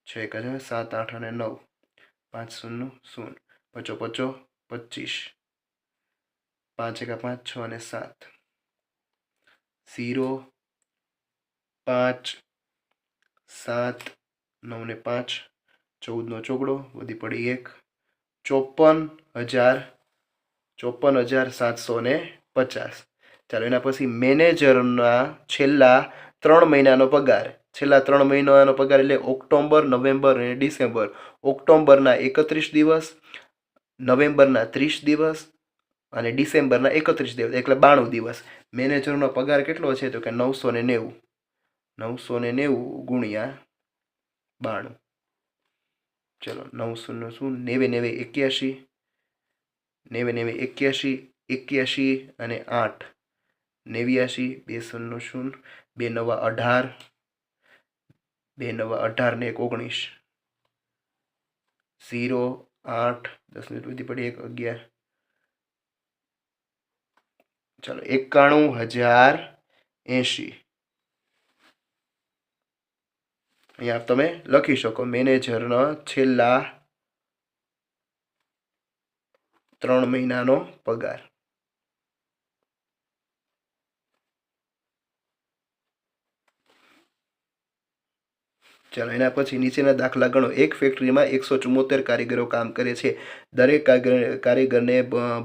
6 1 7 8 અને 9, 5 0 0, 5 5 25, 5 1 5 6 અને 7, 0 5 7 9 ને 5, 14નો ચોગડો, વધી પડી 1, 54,750. ચાલો, એના પછી મેનેજરના છેલ્લા 3 મહિનાનો પગાર. છેલ્લા 3 મહિનાનો પગાર એટલે ઓક્ટોબર, નવેમ્બર અને ડિસેમ્બર. ઓક્ટોબરના 31 દિવસ, નવેમ્બરના 30 દિવસ અને ડિસેમ્બરના 31 દિવસ એટલે 92 દિવસ. મેનેજરનો પગાર કેટલો છે? તો કે 990. 990 ગુણ્યા 92. ચલો, 9 0 0, 90 81, 90 81, 81 અને 8, 89, 2 0 0, 2 9 18, 2 9 18 ને 19, 0 8, 10 મિનિટ વધી પડી 1 11. ચાલો, 91,080. અહીંયા તમે લખી શકો મેનેજરના છેલ્લા 3 મહિનાનો પગાર. ચાલો, એના પછી નીચેના દાખલા ગણો. એક ફેક્ટરીમાં 174 કારીગરો કામ કરે છે. દરેક કારીગરને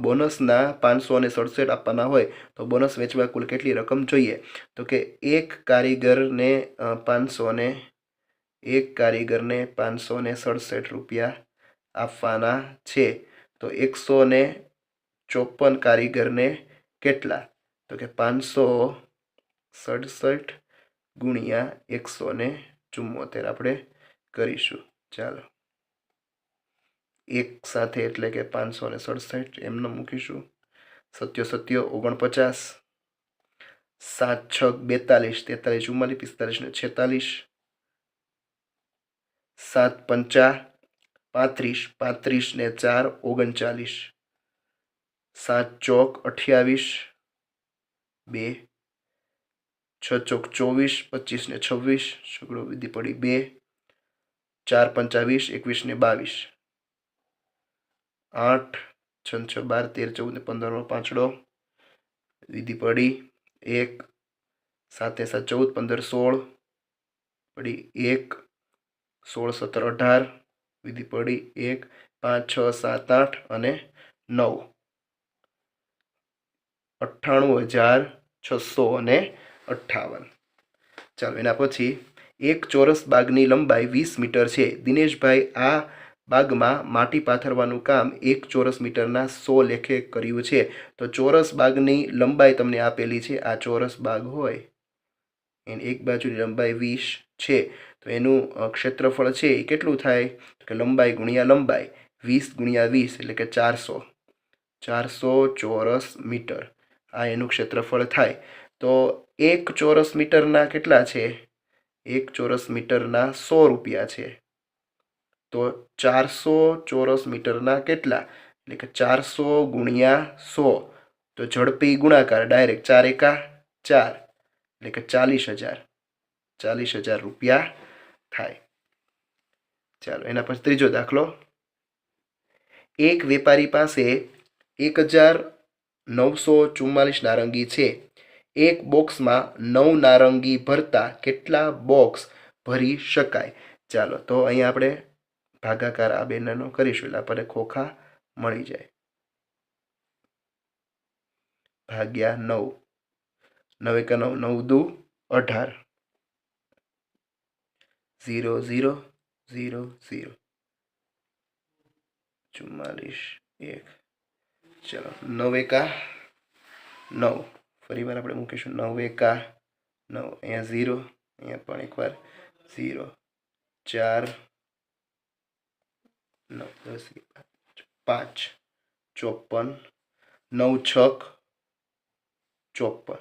બોનસના 567 આપવાના હોય તો બોનસ વેચવા કુલ કેટલી રકમ જોઈએ? તો કે એક કારીગરને 567 રૂપિયા આપવાના છે. તો 154 કારીગરને કેટલા? તો કે 567 ગુણ્યા 174 આપણે કરીશું. ચાલો, એક સાથે એટલે કે 567 એમને મૂકીશું. 7 7 49, 7 6 42, 43 44, 45 ને 46, 7 5 35, 35 ને 4 39, 7 ચોક 28, 2, 6 ચોક 24, 25 ને 26, છગડો વિધિ પડી 2, 4 5 20, 21 ને 22, 8 6 6 12, 13 14 ને 15નો પાંચડો, વિધિ પડી 1, 7 7 14, 15 16, પડી 1, 16 17 18, વિધિ પડી 1, 5 6 7 8 અને 9, 98,658. ચાલો, એના પછી એક ચોરસ બાગની લંબાઈ 20 મીટર છે. દિનેશભાઈ આ બાગમાં માટી પાથરવાનું કામ 1 ચોરસ મીટરના 100 લેખે કર્યું છે. તો ચોરસ બાગની લંબાઈ તમને આપેલી છે. આ ચોરસ બાગ હોય એની એક બાજુની લંબાઈ 20 છે તો એનું ક્ષેત્રફળ છે એ કેટલું થાય તો કે લંબાઈ ગુણ્યા લંબાઈ 20 ગુણ્યા 20 એટલે કે 400 ચોરસ મીટર આ એનું ક્ષેત્રફળ થાય તો 1 ચોરસ મીટરના કેટલા છે 1 ચોરસ મીટરના 100 રૂપિયા છે તો 400 ચોરસ મીટરના કેટલા એટલે કે 400 ગુણ્યા 100 તો ઝડપી ગુણાકાર ડાયરેક્ટ 4 એકા 4 એટલે કે 40,000 રૂપિયા થાય ચાલો એના પછી ત્રીજો દાખલો એક વેપારી પાસે 1944 નારંગી છે એક બોક્સમાં 9 નારંગી ભરતા કેટલા બોક્સ ભરી શકાય ચાલો તો અહીંયા આપણે ભાગાકાર આ બેનો કરીશું એટલે આપણને ખોખા મળી જાય ભાગ્યા 9 9 એકા 9 9 દુ 18 0 0 0 0 44 1 ચલો 9 એકા 9 ફરી વાર આપણે મૂકીશું 9 એકા 9 અહીંયા 0 અહીંયા પણ એકવાર 0 4 9 10 5 54 9 છક 54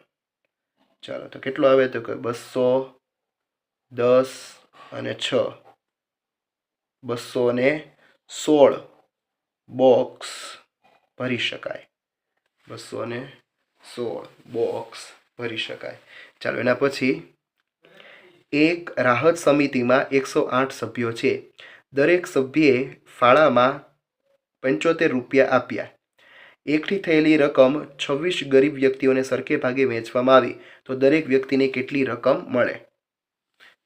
ચાલો તો કેટલો આવે તો કે 210 અને 6 216 બોક્સ ભરી શકાય 216 બોક્સ ભરી શકાય ચાલો એના પછી એક રાહત સમિતિમાં 108 સભ્યો છે દરેક સભ્યે ફાળામાં 75 રૂપિયા આપ્યા એકઠી થયેલી રકમ 26 ગરીબ વ્યક્તિઓને સરખે ભાગે વહેંચવામાં આવી તો દરેક વ્યક્તિને કેટલી રકમ મળે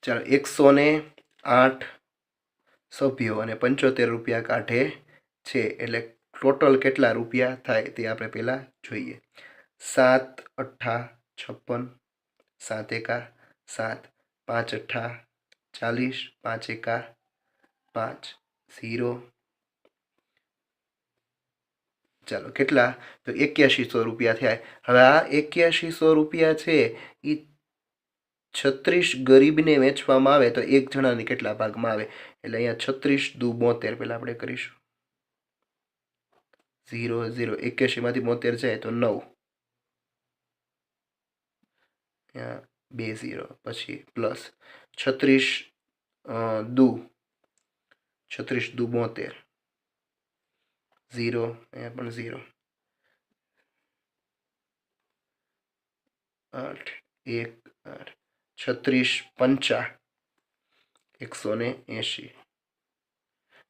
ચાલો 108 સભ્યો અને 75 રૂપિયા કાઢે છે એટલે ટોટલ કેટલા રૂપિયા થાય તે આપણે પહેલાં જોઈએ 7 અઠ્ઠા 56 7 એકા 7 5 અઠ્ઠા 40 5 એકા 5 0 ચાલો કેટલા તો 8100 રૂપિયા થયા હવે આ 8100 રૂપિયા છે એ 36 ગરીબને વેચવામાં આવે તો એક જણાને કેટલા ભાગમાં આવે એટલે અહીંયા 36 દુ 72 પહેલાં આપણે કરીશું 0 0 81 માંથી 72 જાય તો 9 અહીંયા 2 0 પછી પ્લસ 36 દુ 72 0 અહીંયા પણ 0 8 1 8 36 પંચા 180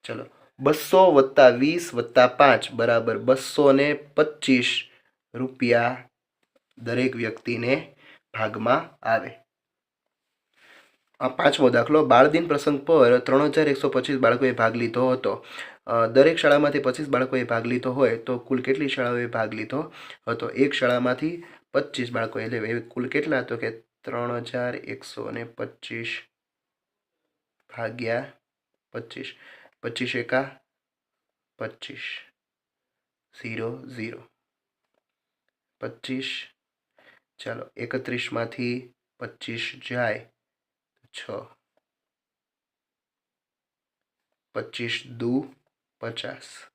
ચલો 200 + 20 + 5 બરાબર 225 રૂપિયા દરેક વ્યક્તિને ભાગમાં આવે આ પાંચમો દાખલો બાળદિન પ્રસંગ પર 3125 બાળકોએ ભાગ લીધો હતો દરેક શાળામાંથી 25 બાળકોએ ભાગ લીધો હોય તો કુલ કેટલી શાળાઓએ ભાગ લીધો હતો એક શાળામાંથી 25 બાળકો એટલે કુલ કેટલા તો કે 3125 ભાગ્યા 25 25 એકા 25 0 0 25 ચાલો 31 માંથી 25 જાય 6 25 દુ 50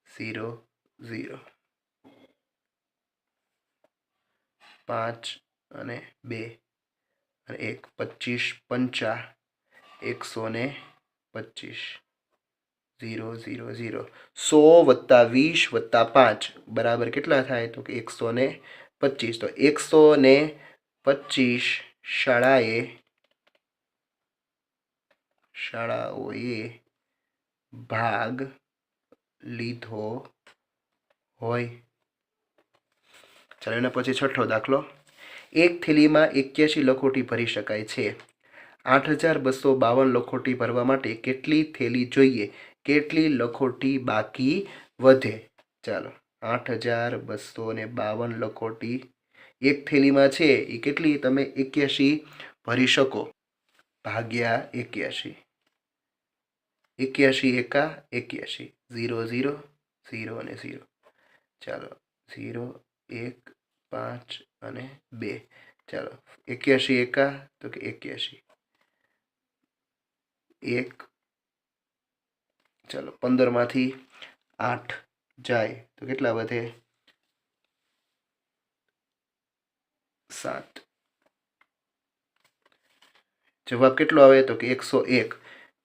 0 0 5 અને 2 અને 1 25 પંચા 125 0 0 0 100 + 20 + 5 બરાબર કેટલા થાય તો કે 125 તો 125 શાળાઓએ ભાગ લીધો હોય ચાલો એના પછી છઠ્ઠો દાખલો એક થેલીમાં 81 લખોટી ભરી શકાય છે 8252 લખોટી ભરવા માટે કેટલી થેલી જોઈએ કેટલી લખોટી બાકી વધે ચાલો 8252 લખોટી એક થેલીમાં છે એ કેટલી તમે 81 ભરી શકો ભાગ્યા 81 81 એકા 81 0 0 0 અને 0 ચાલો 0 1 5 અને 2 ચાલો 81 એકા તો કે 81 1 ચાલો 15 માંથી 8 જાય તો કેટલા વધે 7 જવાબ કેટલો આવે તો કે 101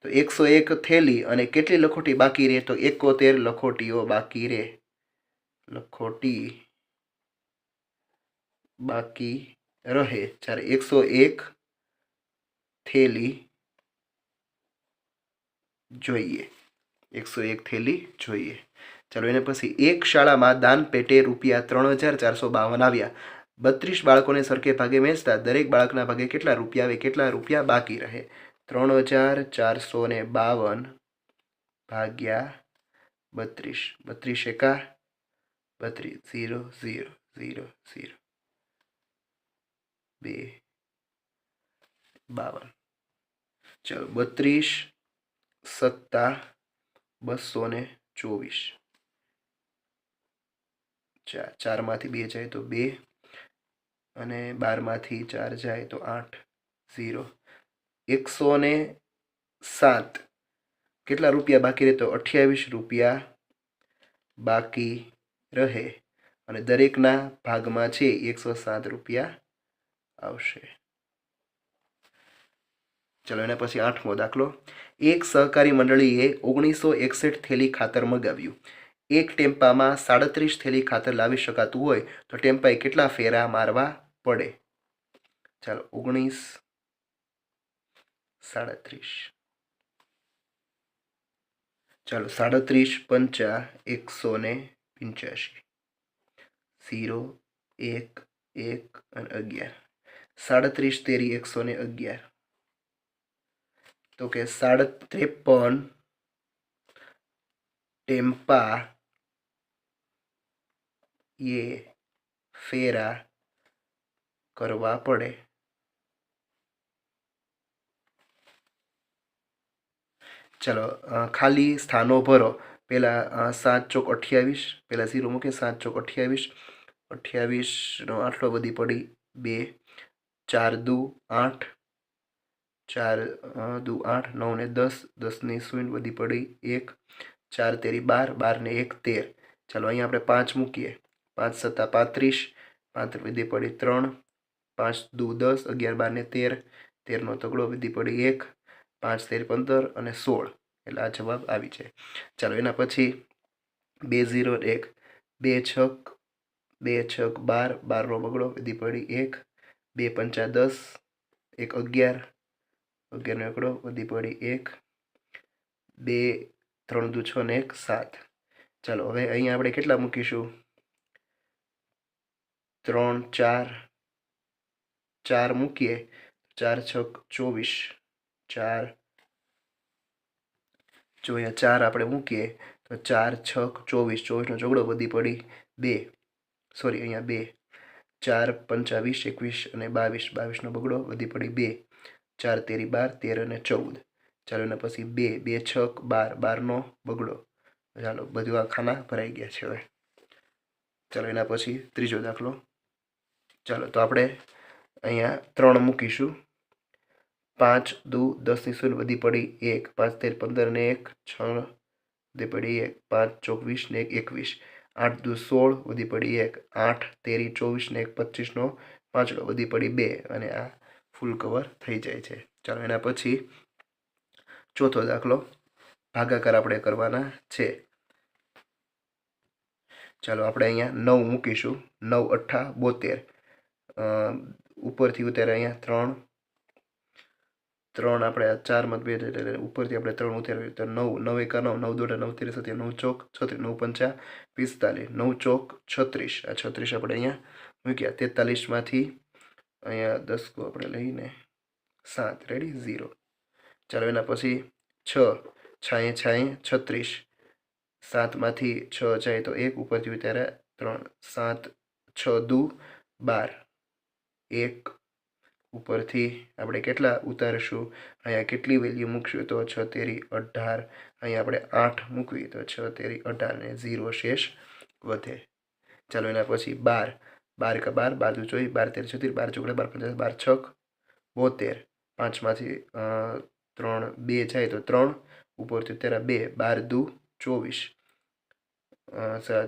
તો 101 થેલી અને કેટલી લખોટી બાકી રહે તો 71 લખોટીઓ બાકી રહે લખોટી બાકી રહે જ્યારે 101 થેલી જોઈએ 101 થેલી જોઈએ ચાલો એને પછી એક શાળામાં દાન પેટે રૂપિયા 3452 આવ્યા 32 બાળકોને સરખે ભાગે વહેંચતા દરેક બાળકના ભાગે કેટલા રૂપિયા આવે કેટલા રૂપિયા બાકી રહે 3452 ભાગ્યા 32 32 એકા 32 0 0 0 0 2 52 ચલો 32 સત્તા 224 ચાર માંથી 2 જાય તો 2 અને 12 માંથી 4 જાય તો 8 0 107 કેટલા રૂપિયા બાકી રહે તો 28 રૂપિયા બાકી રહે અને દરેકના ભાગમાં છે 107 રૂપિયા આવશે ચલો એના પછી 8મો દાખલો એક સહકારી મંડળીએ 1961 થેલી ખાતર મગાવ્યું એક ટેમ્પામાં 37 થેલી ખાતર લાવી શકાતું હોય તો ટેમ્પાએ કેટલા ફેરા મારવા પડે ચાલો 19 37 ચાલો 37 પંચા 185 0 1 1 અને 11 37 તેરી 111 તો કે 53 ટેમ્પા એ ફેરા કરવા પડે ચલો ખાલી સ્થાનો ભરો પહેલા 7 ચોક 28 પહેલા 0 મૂકે 7 ચોક 28 28 નો આટલો બધી પડી 2 4 દુ 8 4 દુ 8 9 ને 10 10 ની શૂન્ય બધી પડી 1 4 તેરી 12 12 ને 1 13 ચાલો અહીંયા આપણે 5 મૂકીએ 5 સત્તા 35 35 બધી પડી 3 5 દુ 10 11 12 ને 13 13 નો તગડો બધી પડી 1 5 13 15 અને 16 એટલે આ જવાબ આવી જાય ચાલો એના પછી 2 0 1 2 છક 2 છક 12 12 નો બગડો બધી પડી 1 2 પંચા 10 1 11 11 નો એકડો બધી પડી 1 2 3 દુ 6 ને 1 7 ચાલો હવે અહીંયા આપણે કેટલા મૂકીશું 3 4 4 મૂકીએ 4 છક 24 4 જો અહીંયા 4 આપણે મૂકીએ તો 4 છક 24 24 નો ચોગડો બધી પડી 2 સોરી અહીંયા 2 4 પંચા 20 21 અને 22 22 નો બગડો બધી પડી 2 4 તેરી 12 13 અને 14 ચાલો એના પછી 2 2 છક 12 12 નો બગડો ચાલો બધું આ ખાના ભરાઈ ગયા છે હવે ચાલો એના પછી ત્રીજો દાખલો ચાલો તો આપણે અહીંયા 3 મૂકીશું 5 દુ 10 ની શૂન્ય બધી પડી 1 5 13 15 ને 1 6 બધી પડી 1 5 24 ને 1 21 8 દુ 16 બધી પડી 1 8 તેરી 24 ને 1 25 નો પાંચડો બધી પડી 2 અને આ ફૂલ કવર થઈ જાય છે ચાલો એના પછી ચોથો દાખલો ભાગાકાર આપણે કરવાના છે ચાલો આપણે અહીંયા 9 મૂકીશું 9 8 72 ઉપરથી ઉતારે અહીંયા 3 3 આપણે 4 માં 2 એટલે ઉપરથી આપણે 3 ઉતારવી તો 9 9 એકા 9 9 દોઢા 9 તેરી 7 9 ચોક 36 9 પંચા 45 9 ચોક 36 આ 36 આપણે અહીંયા મૂક્યા 43 માંથી અહીંયા 10 કો આપણે લઈને 7 રેડી 0 ચાલો એના પછી 6 છાંયે છાંયે 36 7 માંથી 6 જાય તો 1 ઉપરથી ઉતારે 3 7 6 દુ 12 1 ઉપરથી આપણે કેટલા ઉતારશું અહીંયા કેટલી વેલ્યુ મૂકશું તો 6 તેરી 18 અહીંયા આપણે 8 મૂકવી તો 6 તેરી 18 ને 0 શેષ વધે ચાલો એના પછી 12 12 કા 12 12 દુ 24 12 તેરી 36 12 ચોકડે 12 50 12 છક 72 5 માંથી 3 2 જાય તો 3 ઉપરથી 13 2 12 દુ 24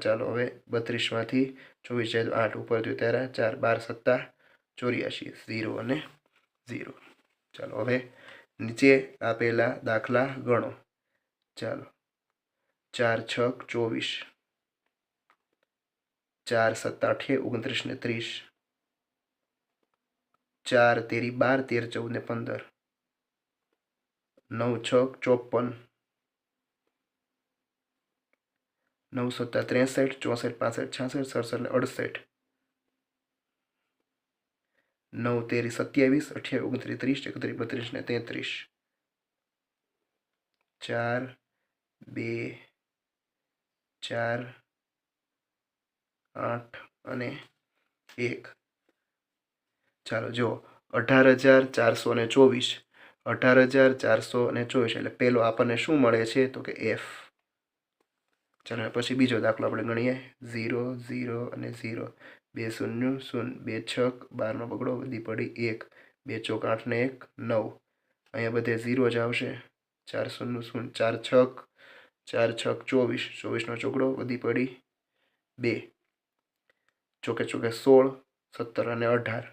ચાલો હવે 32માંથી 24 જાય તો 8 ઉપરથી 13 4 12 7 84 0 અને 0. ચાલો હવે નીચે આપેલા દાખલા ગણો. ચાલો 4 6 24, 4 7 8 29 ને 30, 4 તેરી 12 13 14 ને 15, 9 6 54, 9 7 63 64 65 66 67 ને 68, 9 તેરી 27 28 29 30 31 32 ને 33, 4 2 4 8 અને 1. ચાલો જો 18,424, 18,424 એટલે પેલો આપણને શું મળે છે તો કે F. ચાલો પછી બીજો દાખલો આપણે ગણીએ. 0 0 અને 0, 2 શૂન્ય 0, 2 છક 12નો બગડો વધી પડી 1, 2 ચોક 8 ને 1 9. અહીંયા બધે 0 જ આવશે. 4 શૂન્ય 0, 4 છક 24, 24નો ચોકડો વધી પડી 2, ચોકે ચોકે 16, 17 અને 18,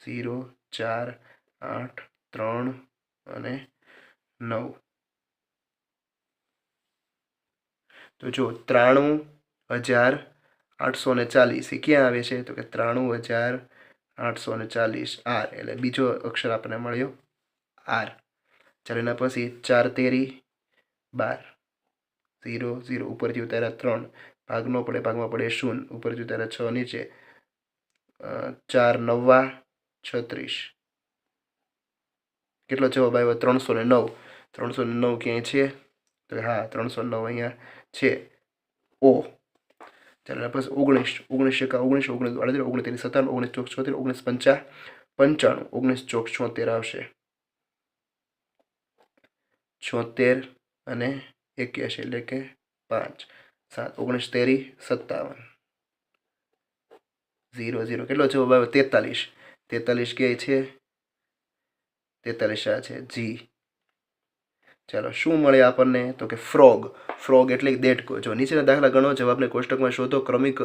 0 4 8 3 અને 9. તો જો 93,840 એ ક્યાં આવે છે તો કે 93,840 R, એટલે બીજો અક્ષર આપણને મળ્યો R. ચાલો એના પછી 4 તેરી 12, 0 0 ઉપરથી ઉતાર્યા 3, ભાગ ન પડે ભાગમાં પડે 0, ઉપરથી ઉતાર્યા 6 નીચે, 4 9 36. કેટલો જવાબ આવ્યો 309. 309 ક્યાંય છે તો હા 309 અહીંયા છે. ઓ. ચાલો બસ 19 19 એકા 19 19 19 37 19 ચોક 76 19 પંચા 95 19 ચોક 76 આવશે. 76 અને 81 એટલે કે 5 7 19 તેરી 57, 0 0. કેટલો જવાબ આવ્યો 43. 43 ક્યાંય છે 43 આ છે જી. ચાલો શું મળે આપણને તો કે ફ્રોગ. ફ્રોગ એટલે દેડકો. જો નીચેના દાખલા ગણો, જવાબને કોષ્ટકમાં શોધો, ક્રમિક